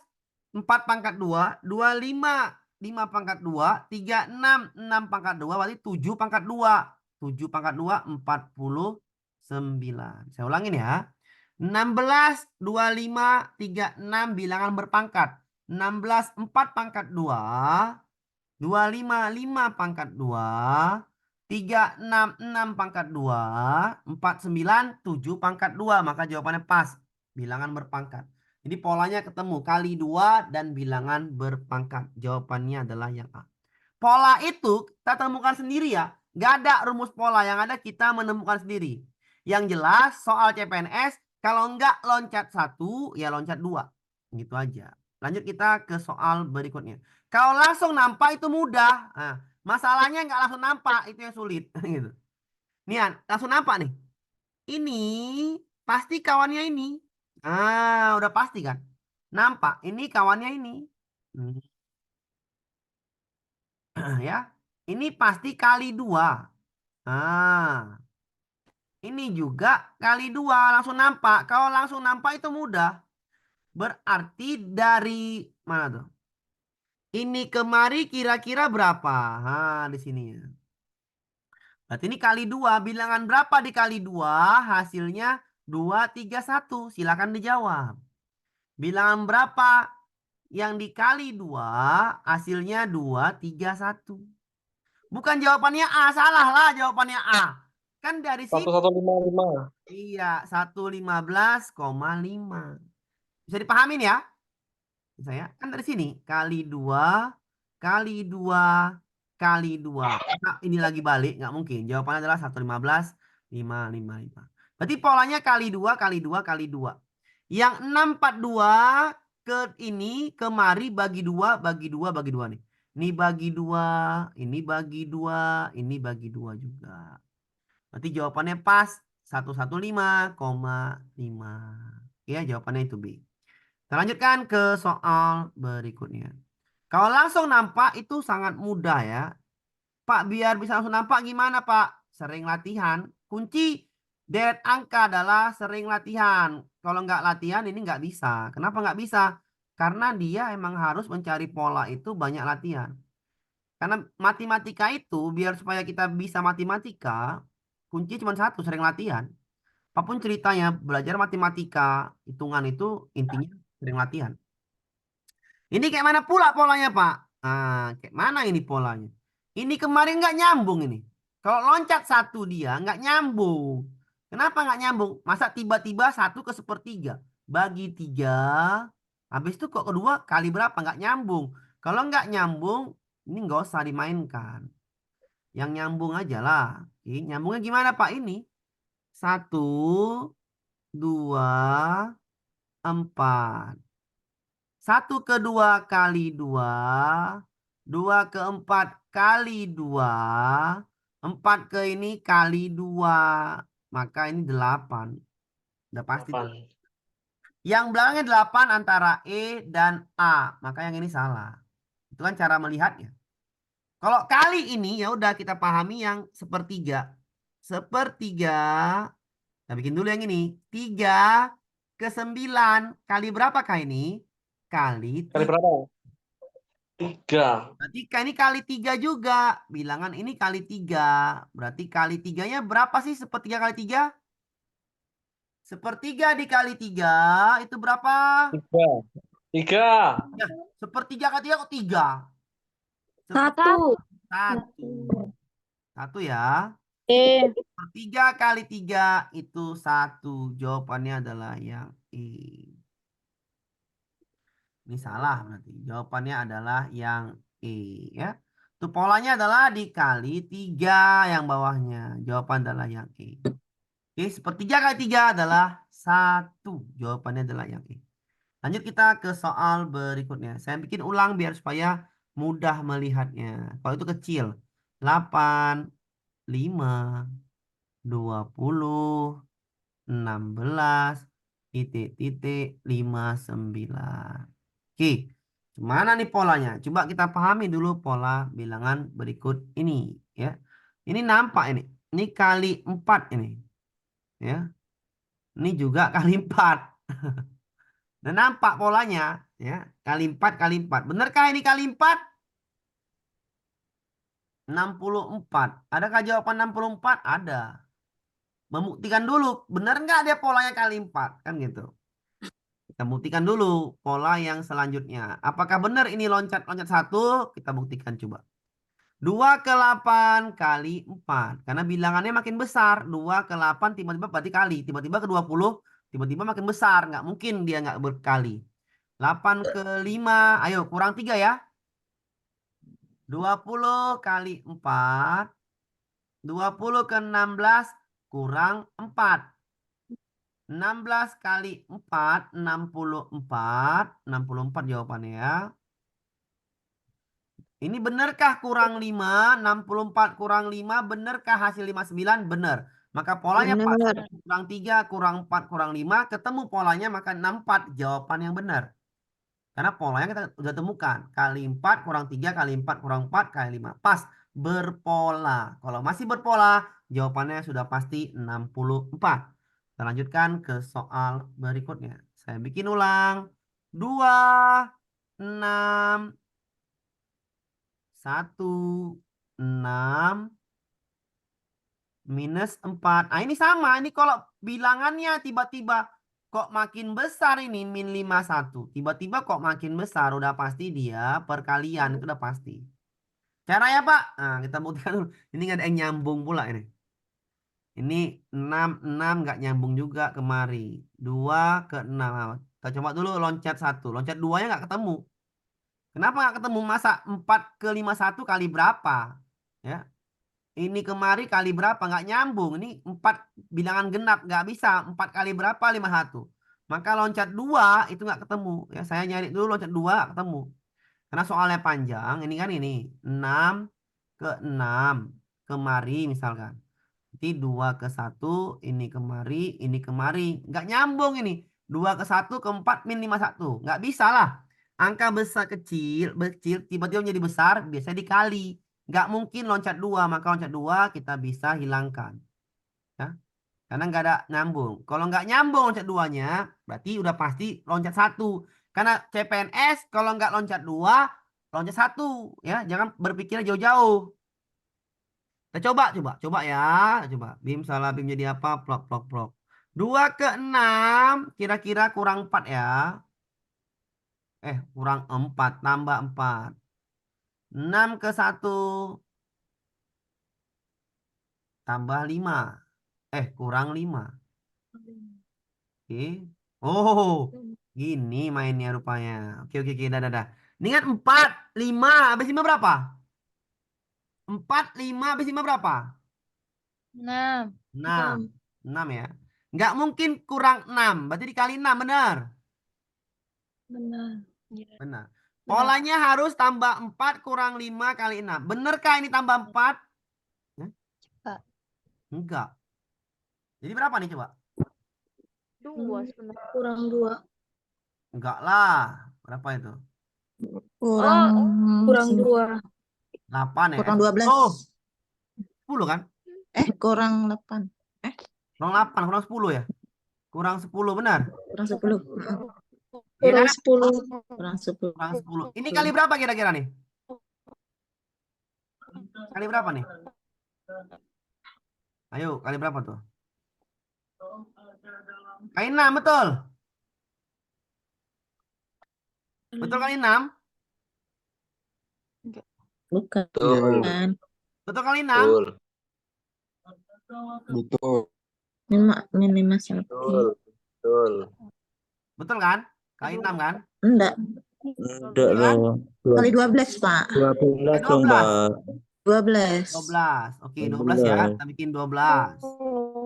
4 pangkat 2. 25, 5 pangkat 2. 36, 6 pangkat 2. Berarti 7 pangkat 2. 7 pangkat 2, 49. Saya ulangin ya. 16, 25, 36 bilangan berpangkat. 16, 4 pangkat 2. 25, 5 pangkat 2. 36, 6 pangkat 2. 49, 7 pangkat 2. Maka jawabannya pas. Bilangan berpangkat. Jadi polanya ketemu. Kali 2 dan bilangan berpangkat. Jawabannya adalah yang A. Pola itu kita temukan sendiri ya. Nggak ada rumus pola. Yang ada kita menemukan sendiri. Yang jelas soal CPNS. Kalau nggak loncat 1, ya loncat 2. Gitu aja. Lanjut kita ke soal berikutnya. Kalau langsung nampak itu mudah. Nah, masalahnya nggak langsung nampak. Itu yang sulit. Gitu. Nih, langsung nampak nih. Ini pasti kawannya ini. Udah pasti kan? Nampak. Ini kawannya ini. Ya. Ini pasti kali 2. Ini juga kali 2. Langsung nampak. Kalau langsung nampak itu mudah. Berarti dari mana tuh? Ini kemari kira-kira berapa? Di sini. Berarti ini kali 2. Bilangan berapa dikali 2? Hasilnya 2, 3, 1. Silakan dijawab. Bilangan berapa yang dikali 2? Hasilnya 2, 3, 1. Bukan jawabannya A. Salah lah jawabannya A. Kan dari sini. 1155. Iya, 115,5. Bisa dipahamin ya? Saya kan dari sini kali 2 kali 2 kali 2. Nah, ini lagi balik nggak mungkin. Jawabannya adalah 115, 555. Berarti polanya kali 2 kali 2 kali 2. Yang 642 ke ini kemari bagi 2 bagi 2 bagi 2 nih. Ini bagi 2, ini bagi 2, ini bagi 2 juga. Berarti jawabannya pas 115,5. Ya, jawabannya itu B. Kita lanjutkan ke soal berikutnya. Kalau langsung nampak itu sangat mudah ya. Pak, biar bisa langsung nampak gimana Pak? Sering latihan. Kunci deret angka adalah sering latihan. Kalau nggak latihan ini nggak bisa. Kenapa nggak bisa? Karena dia emang harus mencari pola itu banyak latihan. Karena matematika itu biar supaya kita bisa matematika, kunci cuma satu, sering latihan. Apapun ceritanya, belajar matematika, hitungan itu intinya sering latihan. Ini kayak mana pula polanya, Pak? Kayak mana ini polanya? Ini kemarin nggak nyambung ini. Kalau loncat 1 dia nggak nyambung. Kenapa nggak nyambung? Masa tiba-tiba 1 ke 1/3? Bagi 3. Habis itu kok kedua kali berapa? Nggak nyambung. Kalau nggak nyambung, ini nggak usah dimainkan. Yang nyambung aja lah. Oke, nyambungnya gimana, Pak? Ini 1, 2, 4. 1 ke 2 kali 2. 2 ke 4 kali 2. 4 ke ini kali 2. Maka ini 8. Udah pasti. 8. Yang belakangnya 8 antara E dan A. Maka yang ini salah. Itu kan cara melihatnya. Kalau kali ini ya udah kita pahami yang sepertiga. Sepertiga. Kita bikin dulu yang ini. 3 ke 9 kali berapakah ini? Kali Kali 3. berapa? 3. Berarti ini kali 3 juga. Bilangan ini kali 3. Berarti kali 3-nya berapa sih? Sepertiga kali 3? Sepertiga dikali 3 itu berapa? 3. 3. Ya, sepertiga kali 3 kok 3? Satu. Satu. Satu ya. Eh, Sepertiga kali 3 itu 1. Jawabannya adalah yang E. Ini salah berarti. Jawabannya adalah yang E ya. Itu polanya adalah dikali 3 yang bawahnya. Jawaban adalah yang E. Oke, sepertiga kali 3 adalah 1. Jawabannya adalah yang E. Lanjut kita ke soal berikutnya. Saya bikin ulang biar supaya mudah melihatnya. Kalau itu kecil. 8, 5, 20, 16, titik-titik, 59. Oke, gimana nih polanya? Coba kita pahami dulu pola bilangan berikut ini. Ya, ini nampak ini. Ini kali 4 ini. Ya, ini juga kali 4. Dan nampak polanya. Ya, kali 4 kali 4. Benarkah ini kali 4? 64. Adakah jawaban 64? Ada. Membuktikan dulu. Benar nggak dia polanya kali 4? Kan gitu. Kita buktikan dulu pola yang selanjutnya. Apakah benar ini loncat-loncat 1? Kita buktikan coba. 2 ke 8 kali 4. Karena bilangannya makin besar. 2 ke 8 tiba-tiba berarti kali. Tiba-tiba ke 20. Tiba-tiba makin besar. Nggak mungkin dia nggak berkali. 8 ke 5. Ayo kurang 3 ya. 20 kali 4. 20 ke 16 kurang 4. 16 kali 4, 64. 64 jawabannya ya. Ini benarkah kurang 5? 64 kurang 5, benarkah hasil 59? Benar. Maka polanya pas. Benar. Kurang 3, kurang 4, kurang 5. Ketemu polanya maka 64 jawaban yang benar. Karena polanya kita sudah temukan. Kali 4 kurang 3, kali 4 kurang 4, kali 5. Pas. Berpola. Kalau masih berpola, jawabannya sudah pasti 64. Kita lanjutkan ke soal berikutnya. Saya bikin ulang. 2, 6, 1, 6, minus 4. Nah, ini sama. Ini kalau bilangannya tiba-tiba kok makin besar ini min 51. Tiba-tiba kok makin besar. Udah pasti dia perkalian. Itu udah pasti. Caranya Pak? Nah, kita buktikan dulu. Ini nggak ada yang nyambung pula ini. Ini 6 nggak nyambung juga kemari. 2 ke 6. Nah, kita coba dulu loncat 1. Loncat 2-nya nggak ketemu. Kenapa nggak ketemu? Masa 4 ke 51 kali berapa? Ya. Ini kemari kali berapa? Nggak nyambung. Ini 4 bilangan genap. Nggak bisa. 4 kali berapa? 51. Maka loncat 2 itu nggak ketemu. Ya, saya nyari dulu loncat 2 nggak ketemu. Karena soalnya panjang. Ini kan ini. 6 ke 6. Kemari misalkan. Nanti 2 ke 1. Ini kemari. Ini kemari. Nggak nyambung ini. 2 ke 1 ke 4 min 51. Nggak bisa lah. Angka besar kecil. Kecil tiba-tiba menjadi besar. Biasanya dikali. Nggak mungkin loncat 2, maka loncat 2 kita bisa hilangkan. Ya. Karena nggak ada nyambung. Kalau nggak nyambung loncat 2-nya, berarti udah pasti loncat 1. Karena CPNS, kalau nggak loncat 2, loncat 1. Ya, jangan berpikir jauh-jauh. Kita coba ya. Coba. Bim salah Bim jadi apa? Plok, plok, plok. 2 ke 6, kira-kira kurang 4 ya. Kurang 4, tambah 4. 6 ke 1. Tambah 5. Kurang 5. Oke. Oh, gini mainnya rupanya. Oke, oke, oke. Dah, dah, dah. Ini kan 4, 5. Habis 5 berapa? 4, 5. Habis 5 berapa? 6. 6. 6 ya. Nggak mungkin kurang 6. Berarti dikali 6, benar? Benar. Benar. Polanya harus tambah 4 kurang 5 kali 6. Benarkah ini tambah 4? Enggak. Enggak. Jadi berapa nih coba? 2 sebenarnya. Kurang 2. Enggak lah. Berapa itu? Kurang Kurang 2. 8 ya? kurang 12. Oh, 10 kan? Kurang 8. Kurang 8, kurang 10 ya? Kurang 10 benar? Kurang 10. Iya Kurang kan? 10. Kurang 10. Kurang 10. Ini kali berapa kira-kira nih? Kali berapa nih? Ayo, kali berapa tuh? Kali 6, betul. Betul kali 6? Bukan. Betul. Betul kali 6? Betul. Betul. Min 5 Betul. satu. Betul. Betul kan? Kali 6 kan? Enggak. Enggak Iya kan? dong. Kali 12, Pak. 12 dong, 12. Mbak. 12. 12. Oke, 12 ya. 12. Kita bikin 12.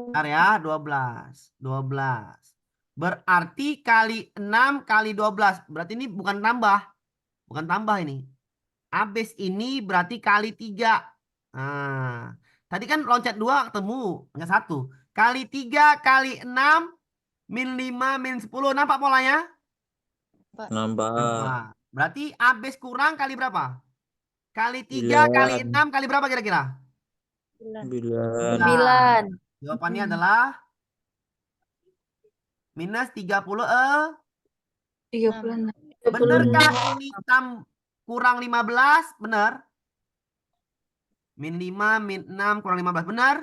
Bentar ya, 12. 12. Berarti kali 6 kali 12. Berarti ini bukan tambah. Bukan tambah ini. Habis ini berarti kali 3. Nah, tadi kan loncat 2 ketemu. Enggak 1. Kali 3 kali 6 min 5 min 10. Nampak polanya? Nambah. Nampak. Berarti habis kurang kali berapa? Kali 3 kali 9. 6 kali berapa kira-kira? 9. 9. Jawabannya adalah minus 30. 36. Benarkah ini kurang 15? Benar. Min 5, min 6, kurang 15. Benar?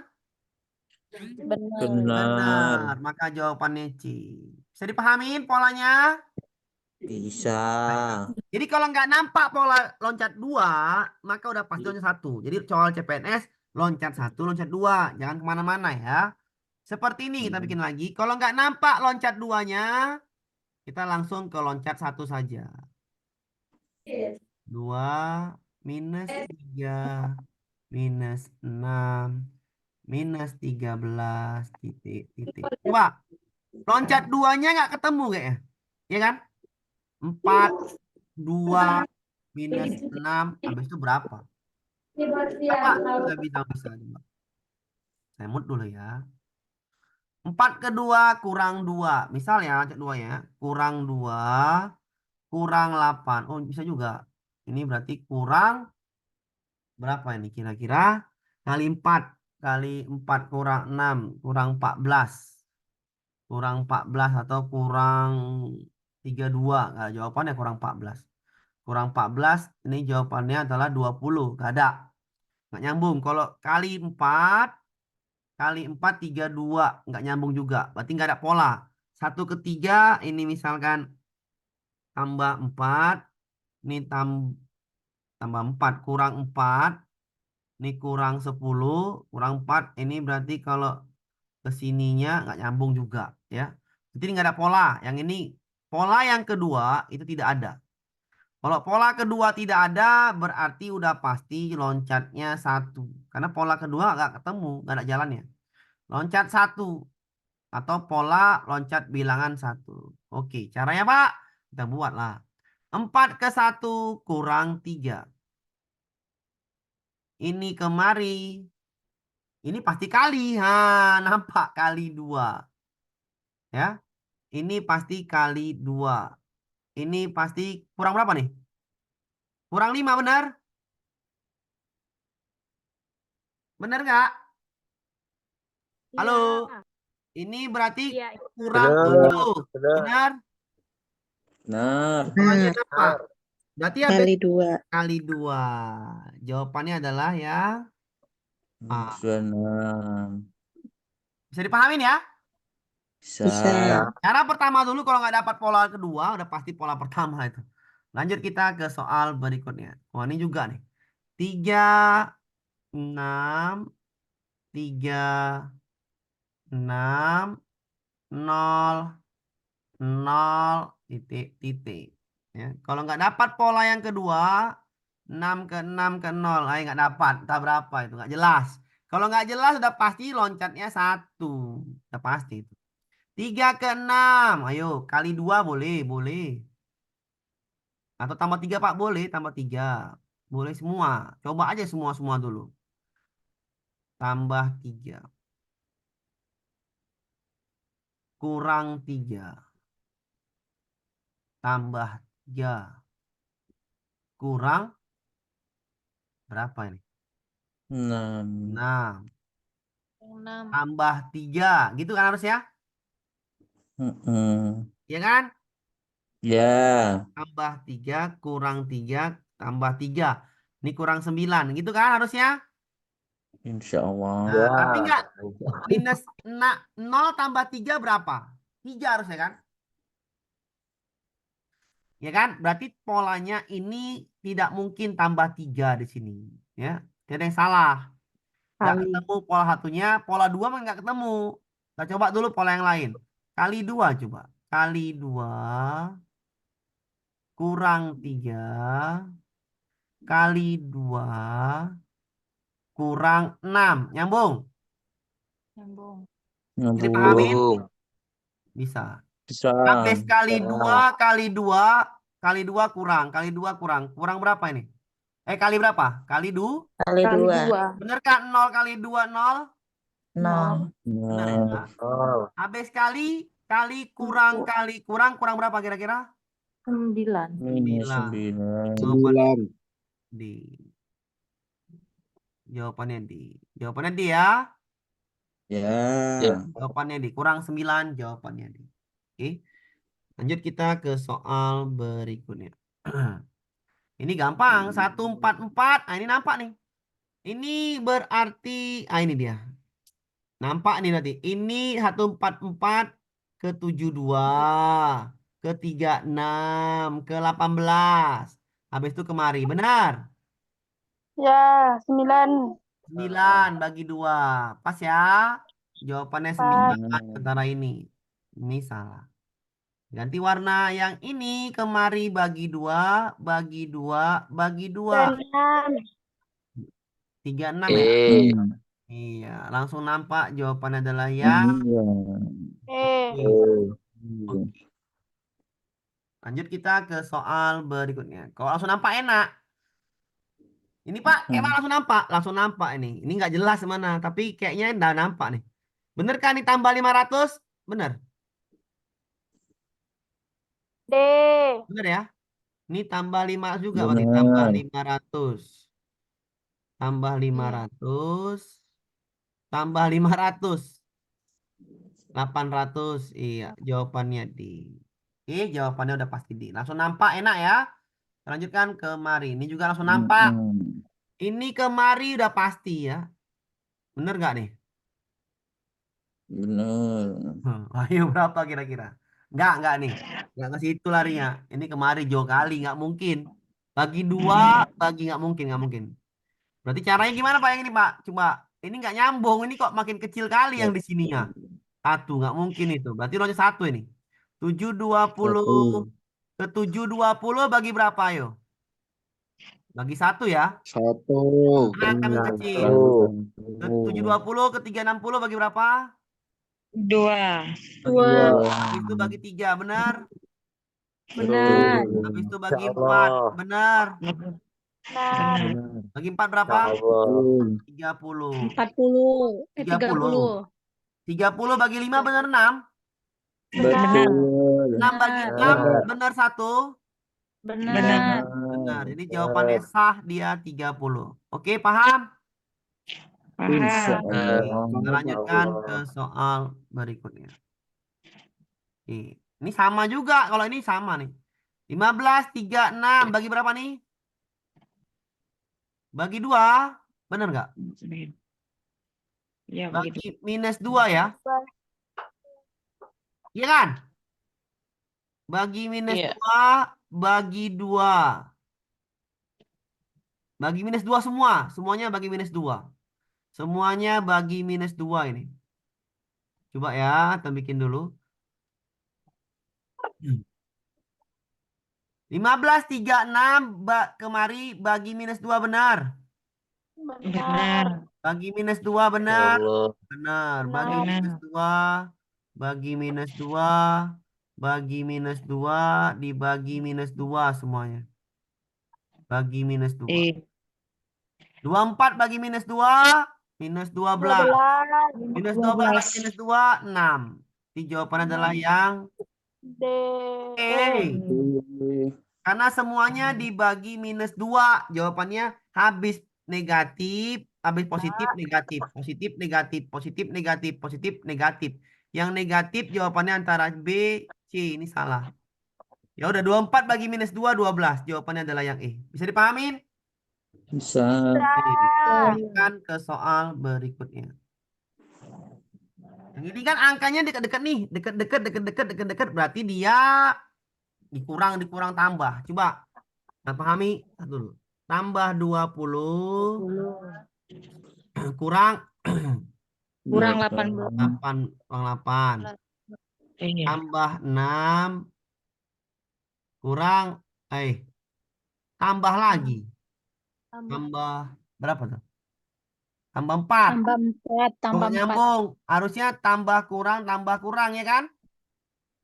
Benar. Benar. Benar. Maka jawabannya C. Bisa dipahamin polanya? Bisa. Jadi kalau nggak nampak pola loncat 2, maka udah pasti loncat 1. Jadi soal CPNS, loncat 1, loncat 2. Jangan kemana-mana ya. Seperti ini kita bikin lagi. Kalau nggak nampak loncat 2-nya, kita langsung ke loncat 1 saja. 2 minus 3 minus 6 minus 13 titik titik. Coba loncat 2-nya nggak ketemu kayaknya. Ya kan? 4 2 minus 6 habis itu berapa? Apa? Bisa. Coba. Saya mut dulu ya. 4 ke 2 kurang 2. Misal ya, loncat 2 ya. Kurang 2 kurang 8. Oh, bisa juga. Ini berarti kurang berapa ini kira-kira? Kali 4. Kali 4 kurang 6. Kurang 14. Kurang 14 atau kurang 32. Nah, jawabannya kurang 14. Kurang 14. Ini jawabannya adalah 20. Gak ada. Nggak nyambung. Kalau kali 4. Kali 4, 32. Nggak nyambung juga. Berarti nggak ada pola. 1 ke 3. Ini misalkan tambah 4. Ini tambah 4. Kurang 4. Ini kurang 10, kurang 4. Ini berarti kalau kesininya nggak nyambung juga. Ya. Jadi nggak ada pola. Yang ini pola yang kedua itu tidak ada. Kalau pola kedua tidak ada berarti udah pasti loncatnya 1. Karena pola kedua nggak ketemu, nggak ada jalannya. Loncat 1. Atau pola loncat bilangan 1. Oke, caranya Pak? Kita buatlah. 4 ke 1 kurang 3. Ini kemari. Ini pasti kali. Ha, nampak kali 2. Ya. Ini pasti kali 2. Ini pasti kurang berapa nih? Kurang 5 benar? Benar nggak? Halo. Ini berarti kurang Benar. 7. Benar. Benar? Benar. Polanya Nah, apa? Berarti habis kali 2. kali 2. Jawabannya adalah yang A. 26. Bisa dipahamin ya? Bisa. Bisa. Cara pertama dulu kalau nggak dapat pola kedua, udah pasti pola pertama itu. Lanjut kita ke soal berikutnya. Oh, ini juga nih. 3, 6, 3, 6, 0, 0, titik, titik. Ya. Kalau nggak dapat pola yang kedua, 6 ke 6 ke 0. Ayo nggak dapat. Entah berapa itu. Nggak jelas. Kalau nggak jelas udah pasti loncatnya 1. Udah pasti itu. 3 ke 6. Ayo, kali 2 boleh, boleh. Atau tambah 3 Pak, boleh, tambah 3. Boleh semua. Coba aja semua-semua dulu. Tambah 3. Kurang 3. Tambah 3. Kurang berapa ini? 6. 6. 6. Tambah 3. Gitu kan harusnya? Mm-mm. Ya kan? Ya. Tambah 3, kurang 3, tambah 3. Ini kurang 9. Gitu kan harusnya? Insya Allah. Nah, tapi enggak. Minus 0 tambah 3 berapa? 3 harusnya kan? Ya kan? Berarti polanya ini tidak mungkin tambah 3 di sini. Ya, tidak ada yang salah. Nggak Kali. ketemu pola satunya, pola 2 mah nggak ketemu. Kita coba dulu pola yang lain. Kali 2 coba. Kali 2 kurang 3 kali 2 kurang 6. Nyambung? Nyambung. Bisa dipahamin? Nyambung. Bisa. Bisa. Habis kali Bisa. 2 kali 2 kurang. Kali 2 kurang. Kurang berapa ini? Kali berapa? Kali 2. Kali Kali 2. 2. Bener kan? 0 kali 2 0. 0. Bener ya. Nah, Habis kali kurang berapa kira-kira? 9. minus 9. 9. Jawabannya D. Jawabannya D ya. Ya. Jawabannya D. Kurang 9 jawabannya D. Oke. Lanjut kita ke soal berikutnya. Ini gampang. 144. Nah, ini nampak nih. Ini berarti ini dia. Nampak nih nanti. Ini 144 ke 72 ke 36 ke 18. Habis itu kemari. Benar. Ya, 9. 9 bagi 2. Pas ya. Jawabannya 9 Benar. antara ini. Ini salah. Ganti warna yang ini kemari bagi 2 bagi 2 bagi 2. 6. 36 ya. Hmm. Iya, langsung nampak jawabannya adalah yang Iya. E. Oke. Lanjut kita ke soal berikutnya. Kalau langsung nampak enak. Ini Pak, emang langsung nampak ini. Ini nggak jelas mana, tapi kayaknya udah nampak nih. Bener kan ini tambah 500? Bener. D. Bener ya? Ini tambah 5 juga berarti tambah 500. Tambah 500. Tambah 500. 800. Iya, jawabannya D. Oke, jawabannya udah pasti D. Langsung nampak enak ya. Lanjutkan ke mari. Ini juga langsung nampak. Ini kemari udah pasti ya. Bener nggak nih? Benar. Ayo berapa kira-kira? Nggak nih. Nggak ke situ larinya. Ini kemari jauh kali, nggak mungkin. Bagi 2, bagi nggak mungkin. Berarti caranya gimana Pak yang ini Pak? Coba, ini nggak nyambung. Ini kok makin kecil kali yang di sininya. 1, nggak mungkin itu. Berarti nolnya 1 ini. 720 1. ke 720 bagi berapa ayo? Bagi 1 ya. 1. Karena angka yang kecil. 720 ke 360 bagi berapa? 2. Bagi 2. 2. Habis itu bagi 3, benar? Benar. Habis itu bagi 4, benar? Benar. Bagi 4 berapa? 30. 40. 30. 30 bagi 5 benar 6. Benar. 6 bagi 6 benar 1. Benar. Benar. Ini jawabannya sah dia 30. Oke, paham? Insya Paham. Oke, Allah. kita lanjutkan ke soal berikutnya. Oke. Ini sama juga. Kalau ini sama nih. 15, 3, 6. Bagi berapa nih? Bagi 2. Benar nggak? Ya, Bagi minus 2 ya. Iya kan? Bagi minus Iya. 2. Bagi 2. Bagi minus 2 semua. Semuanya bagi minus 2. Semuanya bagi minus 2 ini. Coba ya, kita bikin dulu. 15, 3, 6. Kemari bagi minus 2 benar. Benar. Bagi minus 2 benar. Benar. Bagi Benar. minus 2. Bagi minus 2. Bagi minus 2. Dibagi minus 2 semuanya. Bagi minus 2. 24 bagi minus 2. Minus 12. Minus 12 bagi minus 2. 6. Jadi jawaban adalah yang D. E. Karena semuanya dibagi minus 2. Jawabannya habis negatif, habis positif, negatif, positif, negatif, positif, negatif, positif, negatif. Yang negatif jawabannya antara B, C. Ini salah. Ya udah 24 bagi minus 2, 12. Jawabannya adalah yang E. Bisa dipahamin? Bisa. Oke. Lanjutkan ke soal berikutnya. Yang ini kan angkanya dekat-dekat nih. Dekat-dekat, dekat-dekat, dekat-dekat. Berarti dia dikurang tambah. Coba. Kita pahami satu dulu. Tambah 20 kurang Kurang 18. 8, kurang 8. Tambah 6 kurang tambah lagi. Tambah berapa tuh? Tambah 4. Tambah 4. Tambah Nggak 4. nyambung. Harusnya tambah kurang ya kan?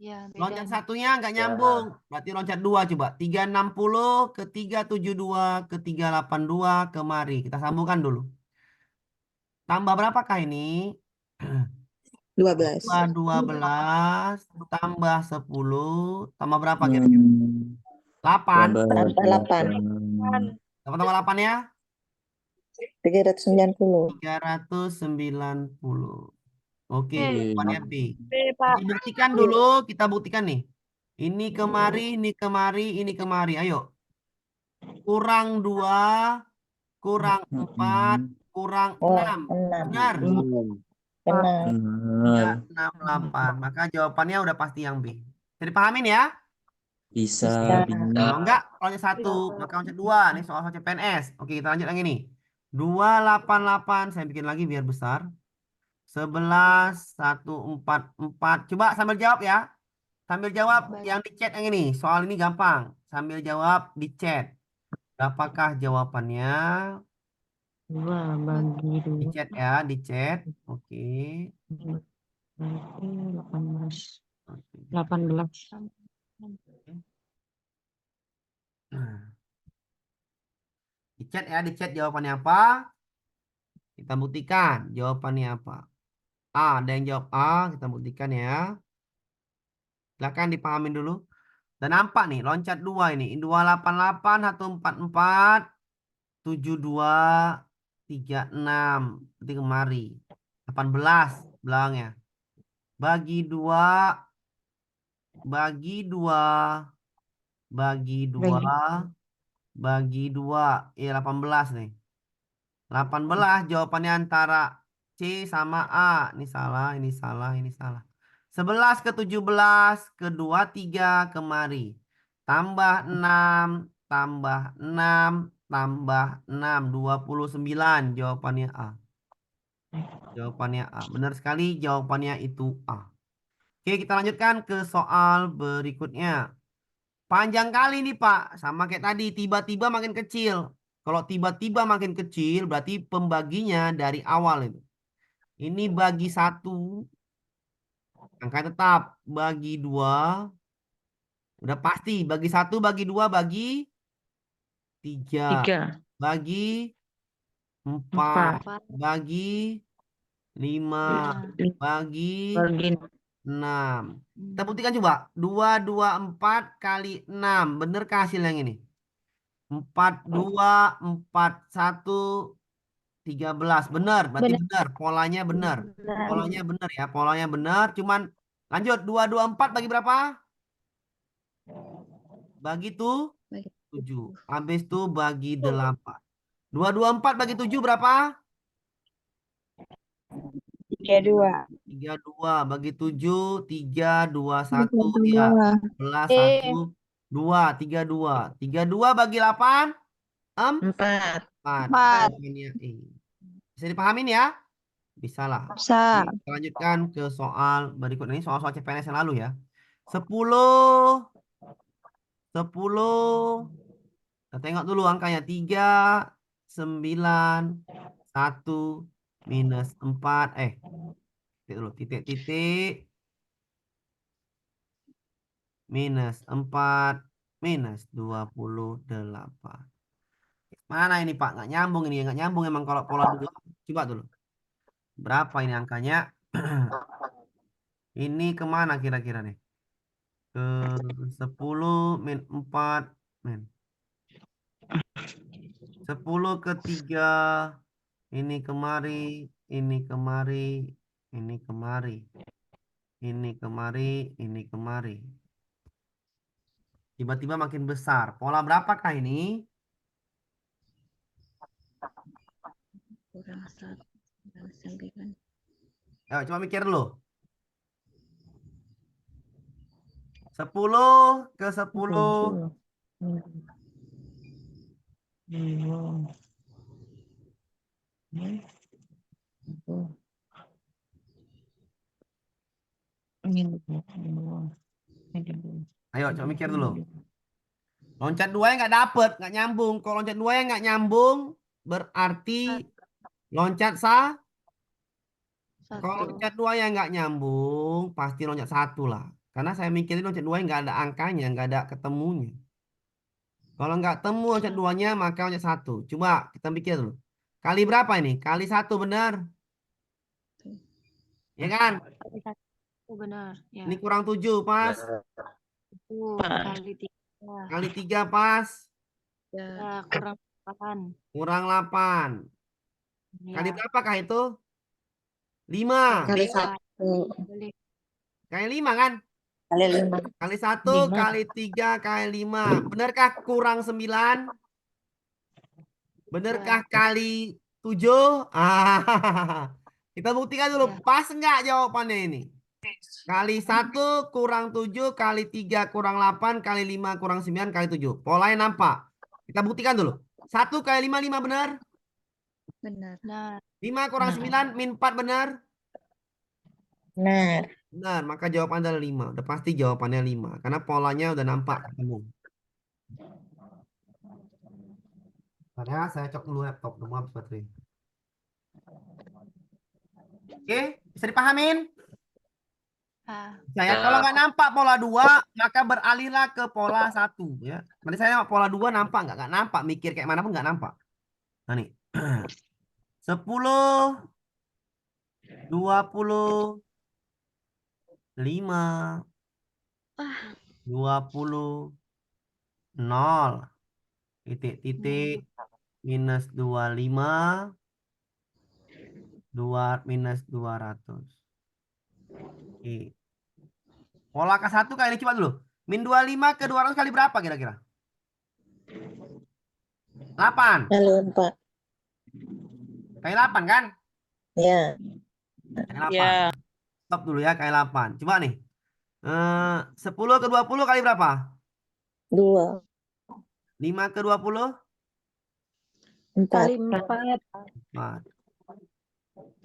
Ya, Loncat bedanya. satunya nggak nyambung. Berarti loncat dua coba. 360 ke 372 ke 382 kemari. Kita sambungkan dulu. Tambah berapakah ini? 12. Tambah 12 tambah 10 tambah berapa kira-kira? 8. Tambah Tambah 8. 8. Tambah 8 ya? 390. 390. Oke, Eh, jawabannya B. B, Pak. Kita buktikan dulu, kita buktikan nih. Ini kemari, ini kemari, ini kemari. Ayo. Kurang 2, kurang 4, kurang Oh, 6. 6. Benar? Benar. 368. Maka jawabannya udah pasti yang B. Jadi pahamin ya? Bisa, Bisa. Kalau enggak, loncat 1, maka loncat 2. Ini soal CPNS. Oke, kita lanjut lagi nih. 288, saya bikin lagi biar besar. 11, 144. Coba sambil jawab ya. Sambil jawab yang di chat yang ini. Soal ini gampang. Sambil jawab di chat. Berapakah jawabannya? 2 bagi Di 2 chat ya, di chat. Oke. berarti 18. Oke. 18. Nah, di chat ya, di chat jawabannya apa? Kita buktikan jawabannya apa. A, ada yang jawab A, kita buktikan ya. Silakan dipahamin dulu. Dan nampak nih, loncat 2 ini. 288, 144, 72, 36. Nanti kemari. 18 belakangnya. Bagi 2, bagi 2, bagi 2, bagi 2. 18 nih. 18 jawabannya antara C sama A. Ini salah, ini salah, ini salah. 11 ke 17 ke 23 kemari. Tambah 6, tambah 6, tambah 6. 29 jawabannya A. Jawabannya A. Benar sekali jawabannya itu A. Oke, kita lanjutkan ke soal berikutnya. Panjang kali nih Pak. Sama kayak tadi, tiba-tiba makin kecil. Kalau tiba-tiba makin kecil, berarti pembaginya dari awal itu. Ini bagi 1, angka tetap. Bagi 2, udah pasti. Bagi 1, bagi 2, bagi 3. 3. Bagi 4. 4. Bagi 5. Bagi Bagi 6. Kita buktikan coba. 4 kali 6. Benerkah hasil yang ini? 41, 13. Benar, berarti Benar. benar. Polanya benar. Benar. Polanya benar ya. Polanya benar. Cuman lanjut. 4 bagi berapa? Bagi tuh Bagi 7. Habis itu bagi 8. 4 bagi 7 berapa? 32. 32 bagi 7. 3, 2, 1. Ya. 11, 1, 2. 32. 32 bagi 8. 4. 4. Jawabannya E. Bisa dipahamin ya? Bisa lah. Bisa. Kita lanjutkan ke soal berikut ini. Soal-soal CPNS yang lalu ya. 10. 10. Kita tengok dulu angkanya. 3, 9, 1, minus 4. Titik dulu. Titik-titik. Minus 4. Minus 28. Mana ini Pak? Nggak nyambung ini. Nggak nyambung emang kalau pola 2. Coba dulu. Berapa ini angkanya? Ini kemana kira-kira nih? Ke 10 min 4 min 10 ke 3. Ini kemari, ini kemari, ini kemari, ini kemari, ini kemari. Tiba-tiba makin besar. Pola berapakah ini? Kurang 1. Kurang 9. Ayo coba mikir dulu. 10 ke 10. 7. Ayo coba mikir dulu. Loncat 2 nggak dapet, nggak nyambung. Kalau loncat 2 nggak nyambung, berarti loncat Kalau Satu. loncat 2 nggak nyambung, pasti loncat 1 lah. Karena saya mikirin loncat 2 nggak ada angkanya, nggak ada ketemunya. Kalau nggak temu loncat 2-nya, maka loncat 1. Coba kita pikir dulu. Kali berapa ini? Kali 1 benar. Ya kan? Kali satu benar. Ya. Ini kurang 7 pas. Itu kali 3. Kali 3 pas. Ya, kurang 8. Kurang 8. Kali Ya. berapakah itu? 5. Kali 1. Kali 5 kan? Kali 5. Kali 1, 5. kali 3, kali 5. Benarkah kurang 9? Benarkah kali 7? Kita buktikan dulu. Ya. Pas nggak jawabannya ini? Kali 1 kurang 7, kali 3 kurang 8, kali 5 kurang 9, kali 7. Polanya nampak. Kita buktikan dulu. 1 kali 5, 5 benar. Benar. Nah, 5 kurang 9, min 4 benar. Benar. Benar, maka jawaban adalah 5. Udah pasti jawabannya 5. Karena polanya udah nampak ketemu. Karena saya cok dulu laptop. Udah mau habis baterai. Oke, bisa dipahamin? Saya kalau nggak nampak pola 2, maka beralihlah ke pola 1 ya. Tadi saya pola 2 nampak nggak nampak, mikir kayak mana pun nggak nampak. Nah nih. 10 25 20 0 titik-titik minus 25 minus 200. Oke. Pola ke-1 kali ini coba dulu. Min 25 ke 200 kali berapa kira-kira? 8. Kali 4. Kali 8 kan? Ya. Kali 8. Stop dulu ya, kali 8. Coba nih. 10 ke 20 kali berapa? 2. 5 ke 20? 4. kali 4. 4.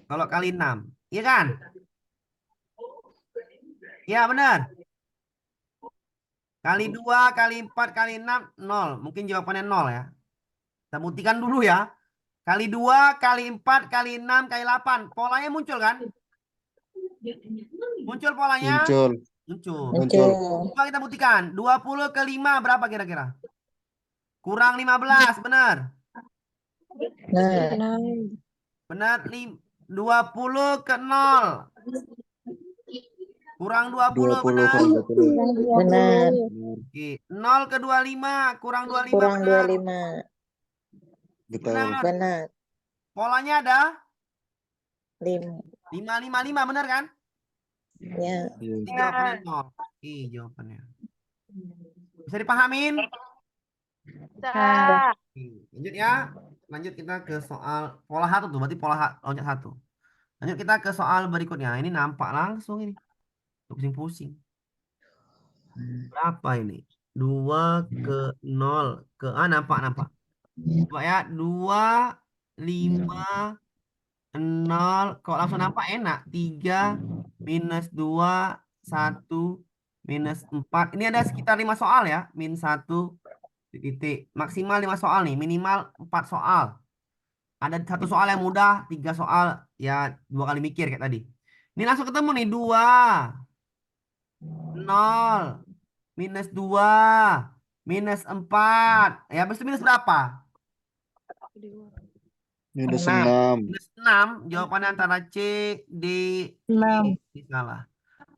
Kalau kali 6. Iya kan? Iya benar. Kali 2, kali 4, kali 6, 0. Mungkin jawabannya 0 ya. Kita buktikan dulu ya. Kali 2, kali 4, kali 6, kali 8. Polanya muncul kan? Muncul polanya? Muncul. Muncul. Muncul. Coba kita buktikan. 20 ke 5 berapa kira-kira? Kurang 15, benar. Benar. Benar. 20 ke 0. Kurang 20, 20 benar. kurang 20. Benar. Oke. 0 ke 25. Kurang 25, Kurang benar. 25. Betul. Benar. Benar. Polanya ada 5. 5, 5, 5, benar kan? Ya. Iya. Ini jawabannya 0. Jawabannya. Bisa dipahamin? Sudah. Lanjut ya. Lanjut kita ke soal pola 1 tuh. Berarti pola loncat 1. Lanjut kita ke soal berikutnya. Ini nampak langsung ini. Pusing-pusing. Berapa ini? 2 ke 0 ke nampak. Coba ya. 2, 5, 0. Kok langsung nampak enak. 3 minus 2, 1 minus 4. Ini ada sekitar 5 soal ya. Min 1 titik. Maksimal 5 soal nih. Minimal 4 soal. Ada 1 soal yang mudah. 3 soal ya 2 kali mikir kayak tadi. Ini langsung ketemu nih. 2, 0, minus 2, minus 4. Ya habis itu minus berapa? Minus 6. 6. Minus 6. Jawabannya antara C, D, E. 6. Ini salah.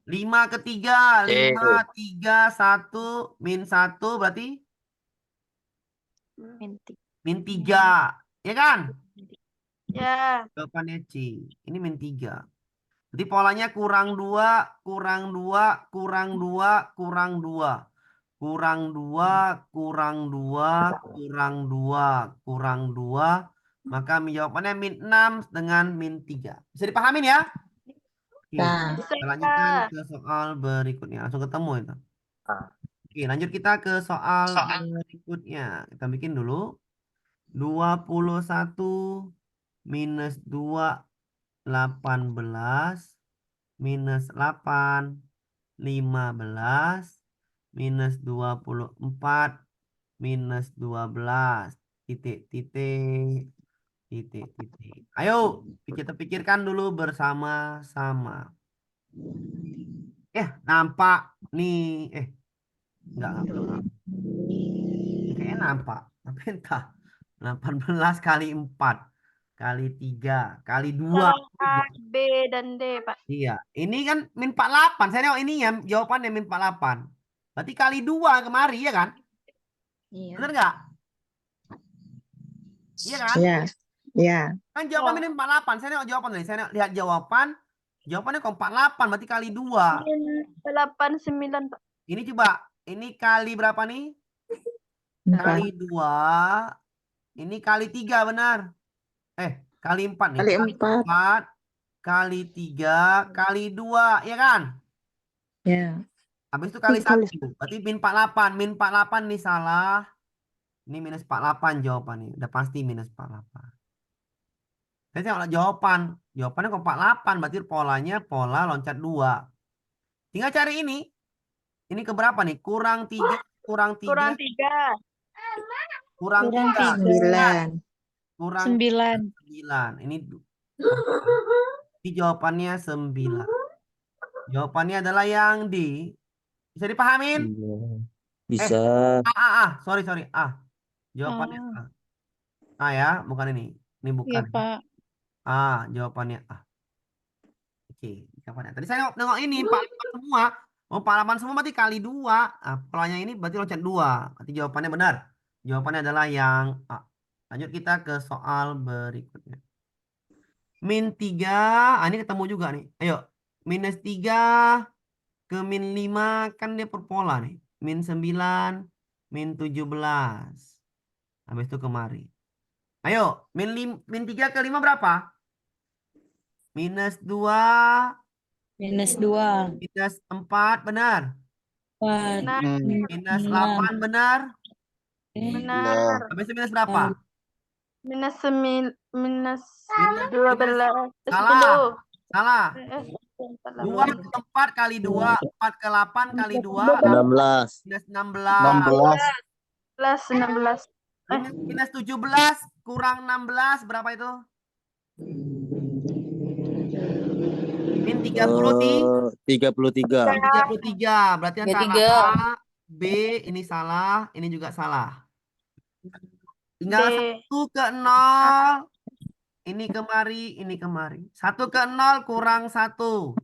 5 ke 3. 5, 3, 1, min 1 berarti min 3. Ya kan? Ya. Jawabannya C. Ini min 3. Jadi polanya kurang 2, kurang 2, kurang 2, kurang 2. Kurang 2, kurang 2, kurang 2, kurang 2. Maka jawabannya min 6 dengan min 3. Bisa dipahamin ya? Oke, Nah. kita lanjutkan ke soal berikutnya. Langsung ketemu itu. Oke, lanjut kita ke soal berikutnya. Kita bikin dulu. 21 minus 2, 18 minus 8, 15 minus 24 minus 12 titik. Ayo kita pikirkan dulu bersama-sama. Nampak nih. Enggak. Kayaknya nampak. Tapi entah. 18 kali 4 kali 3 kali 2. Salah A, B, dan D, Pak. Iya. Ini kan min 48. Saya nengok ini ya. Jawabannya min 48. Berarti kali 2 kemari ya kan? Iya. Bener nggak? Iya kan? Iya. Iya. Kan jawaban min 48. Saya nengok jawaban nih. Saya nengok, lihat jawaban. Jawabannya kok 48. Berarti kali 2. Min 89, Pak. Ini coba. Ini kali berapa nih? Kali 2. Ini kali 3 benar. Kali 4 nih. Kali 4. 4 kali 3 kali 2, ya kan? Ya. Habis itu kali 1. Berarti min 48. Min 48 nih salah. Ini minus 48 jawabannya. Udah pasti minus 48. Saya tengok jawaban. Jawabannya kok 48. Berarti polanya pola loncat 2. Tinggal cari ini. Ini keberapa nih? Kurang 3. Kurang 3. Kurang 3. Kurang 3. 9. Kurang 9. 9. Ini jawabannya 9. Jawabannya adalah yang D. Bisa dipahamin? Bisa. Sorry. Jawabannya A ya, bukan ini. Ini bukan. Iya, Pak. Jawabannya A. Oke, jawabannya. Tadi saya nengok ini 48 semua. 48 semua berarti kali 2. Polanya ini berarti loncat 2. Berarti jawabannya benar. Jawabannya adalah yang A. Lanjut kita ke soal berikutnya. Min 3. Ini ketemu juga nih. Ayo. Minus 3 ke min 5 kan dia perpola nih. Min 9, min 17. Habis itu kemari. Ayo, min 3 ke 5 berapa? Minus 2. Minus 2. Minus 4, benar. 4. Nah, Minus 8, benar. benar. Habis itu minus berapa? Minus 12. Salah. Salah. 2 14. ke 4 kali 2. 4 ke 8 kali 2. 16. Minus 16. 16. Minus 17 kurang 16 berapa itu? Min 30 33. 33. Berarti antara 33. A, B ini salah, ini juga salah. Tinggal B. 1 ke 0. Ini kemari, ini kemari. 1 ke 0 kurang 1. 0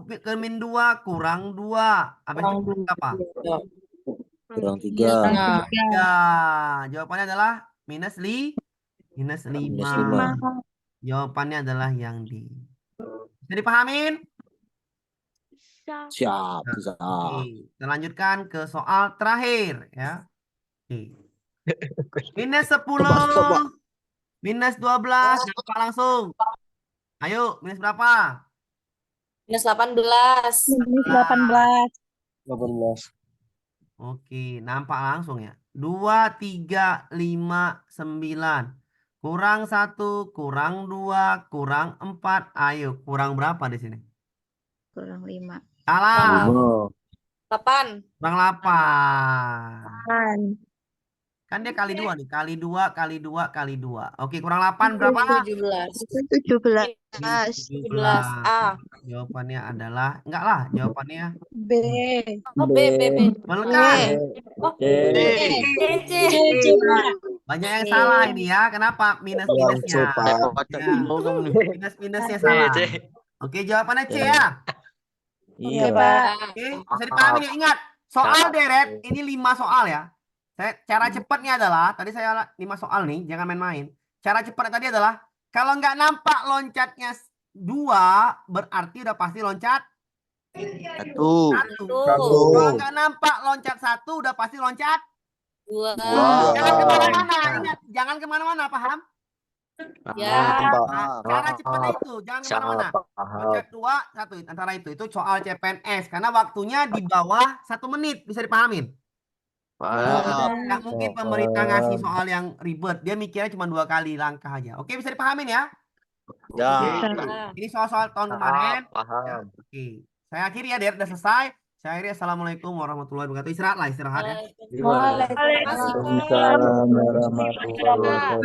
ke min 2 kurang 2. Habis itu apa? Kurang 3. Ya, jawabannya adalah minus 5. Minus 5. Jawabannya adalah yang D. Bisa dipahamin? Siap. Nah, Bisa. oke. Kita lanjutkan ke soal terakhir ya. Oke. Minus 10. Minus 12. Nampak langsung. Ayo, minus berapa? Minus 18. Minus 18. 18. Oke, nampak langsung ya. 2, 3, 5, 9. Kurang 1, kurang 2, kurang 4. Ayo, kurang berapa di sini? Kurang 5. Salah. 8. Kurang 8. Kan dia kali 2 nih. Kali 2, kali 2, kali 2. Oke, kurang 8 berapa? 17. 17. 17. A. Jawabannya adalah, enggak lah, jawabannya B. Oh, B. Melengkap. Oh, C. C. Banyak yang salah ini ya. Kenapa? Minus-minusnya. Minus-minusnya salah. Oke, jawabannya C ya. Iya. Oke, bisa dipahami ya. Ingat, soal deret ini 5 soal ya. Cara cepatnya adalah, tadi saya 5 soal nih, jangan main-main. Cara cepatnya tadi adalah, kalau nggak nampak loncatnya 2, berarti udah pasti loncat 1. 1. Kalau nggak nampak loncat 1, udah pasti loncat 2. Jangan kemana-mana, ingat, jangan kemana-mana, paham? Ya. Cara cepatnya itu, jangan kemana-mana. Loncat 2, 1, antara itu soal CPNS, karena waktunya di bawah 1 menit, bisa dipahamin. Nggak mungkin pemerintah ngasih soal yang ribet, dia mikirnya cuma 2 kali langkah aja. Oke, bisa dipahamin ya? Ya. Ini soal-soal tahun kemarin. Paham. Ya, oke. Saya akhiri ya, Der, udah selesai. Saya akhiri. Assalamualaikum warahmatullahi wabarakatuh. Istirahat ya. Waalaikumsalam warahmatullahi wabarakatuh. Waalaikumsalam warahmatullahi wabarakatuh.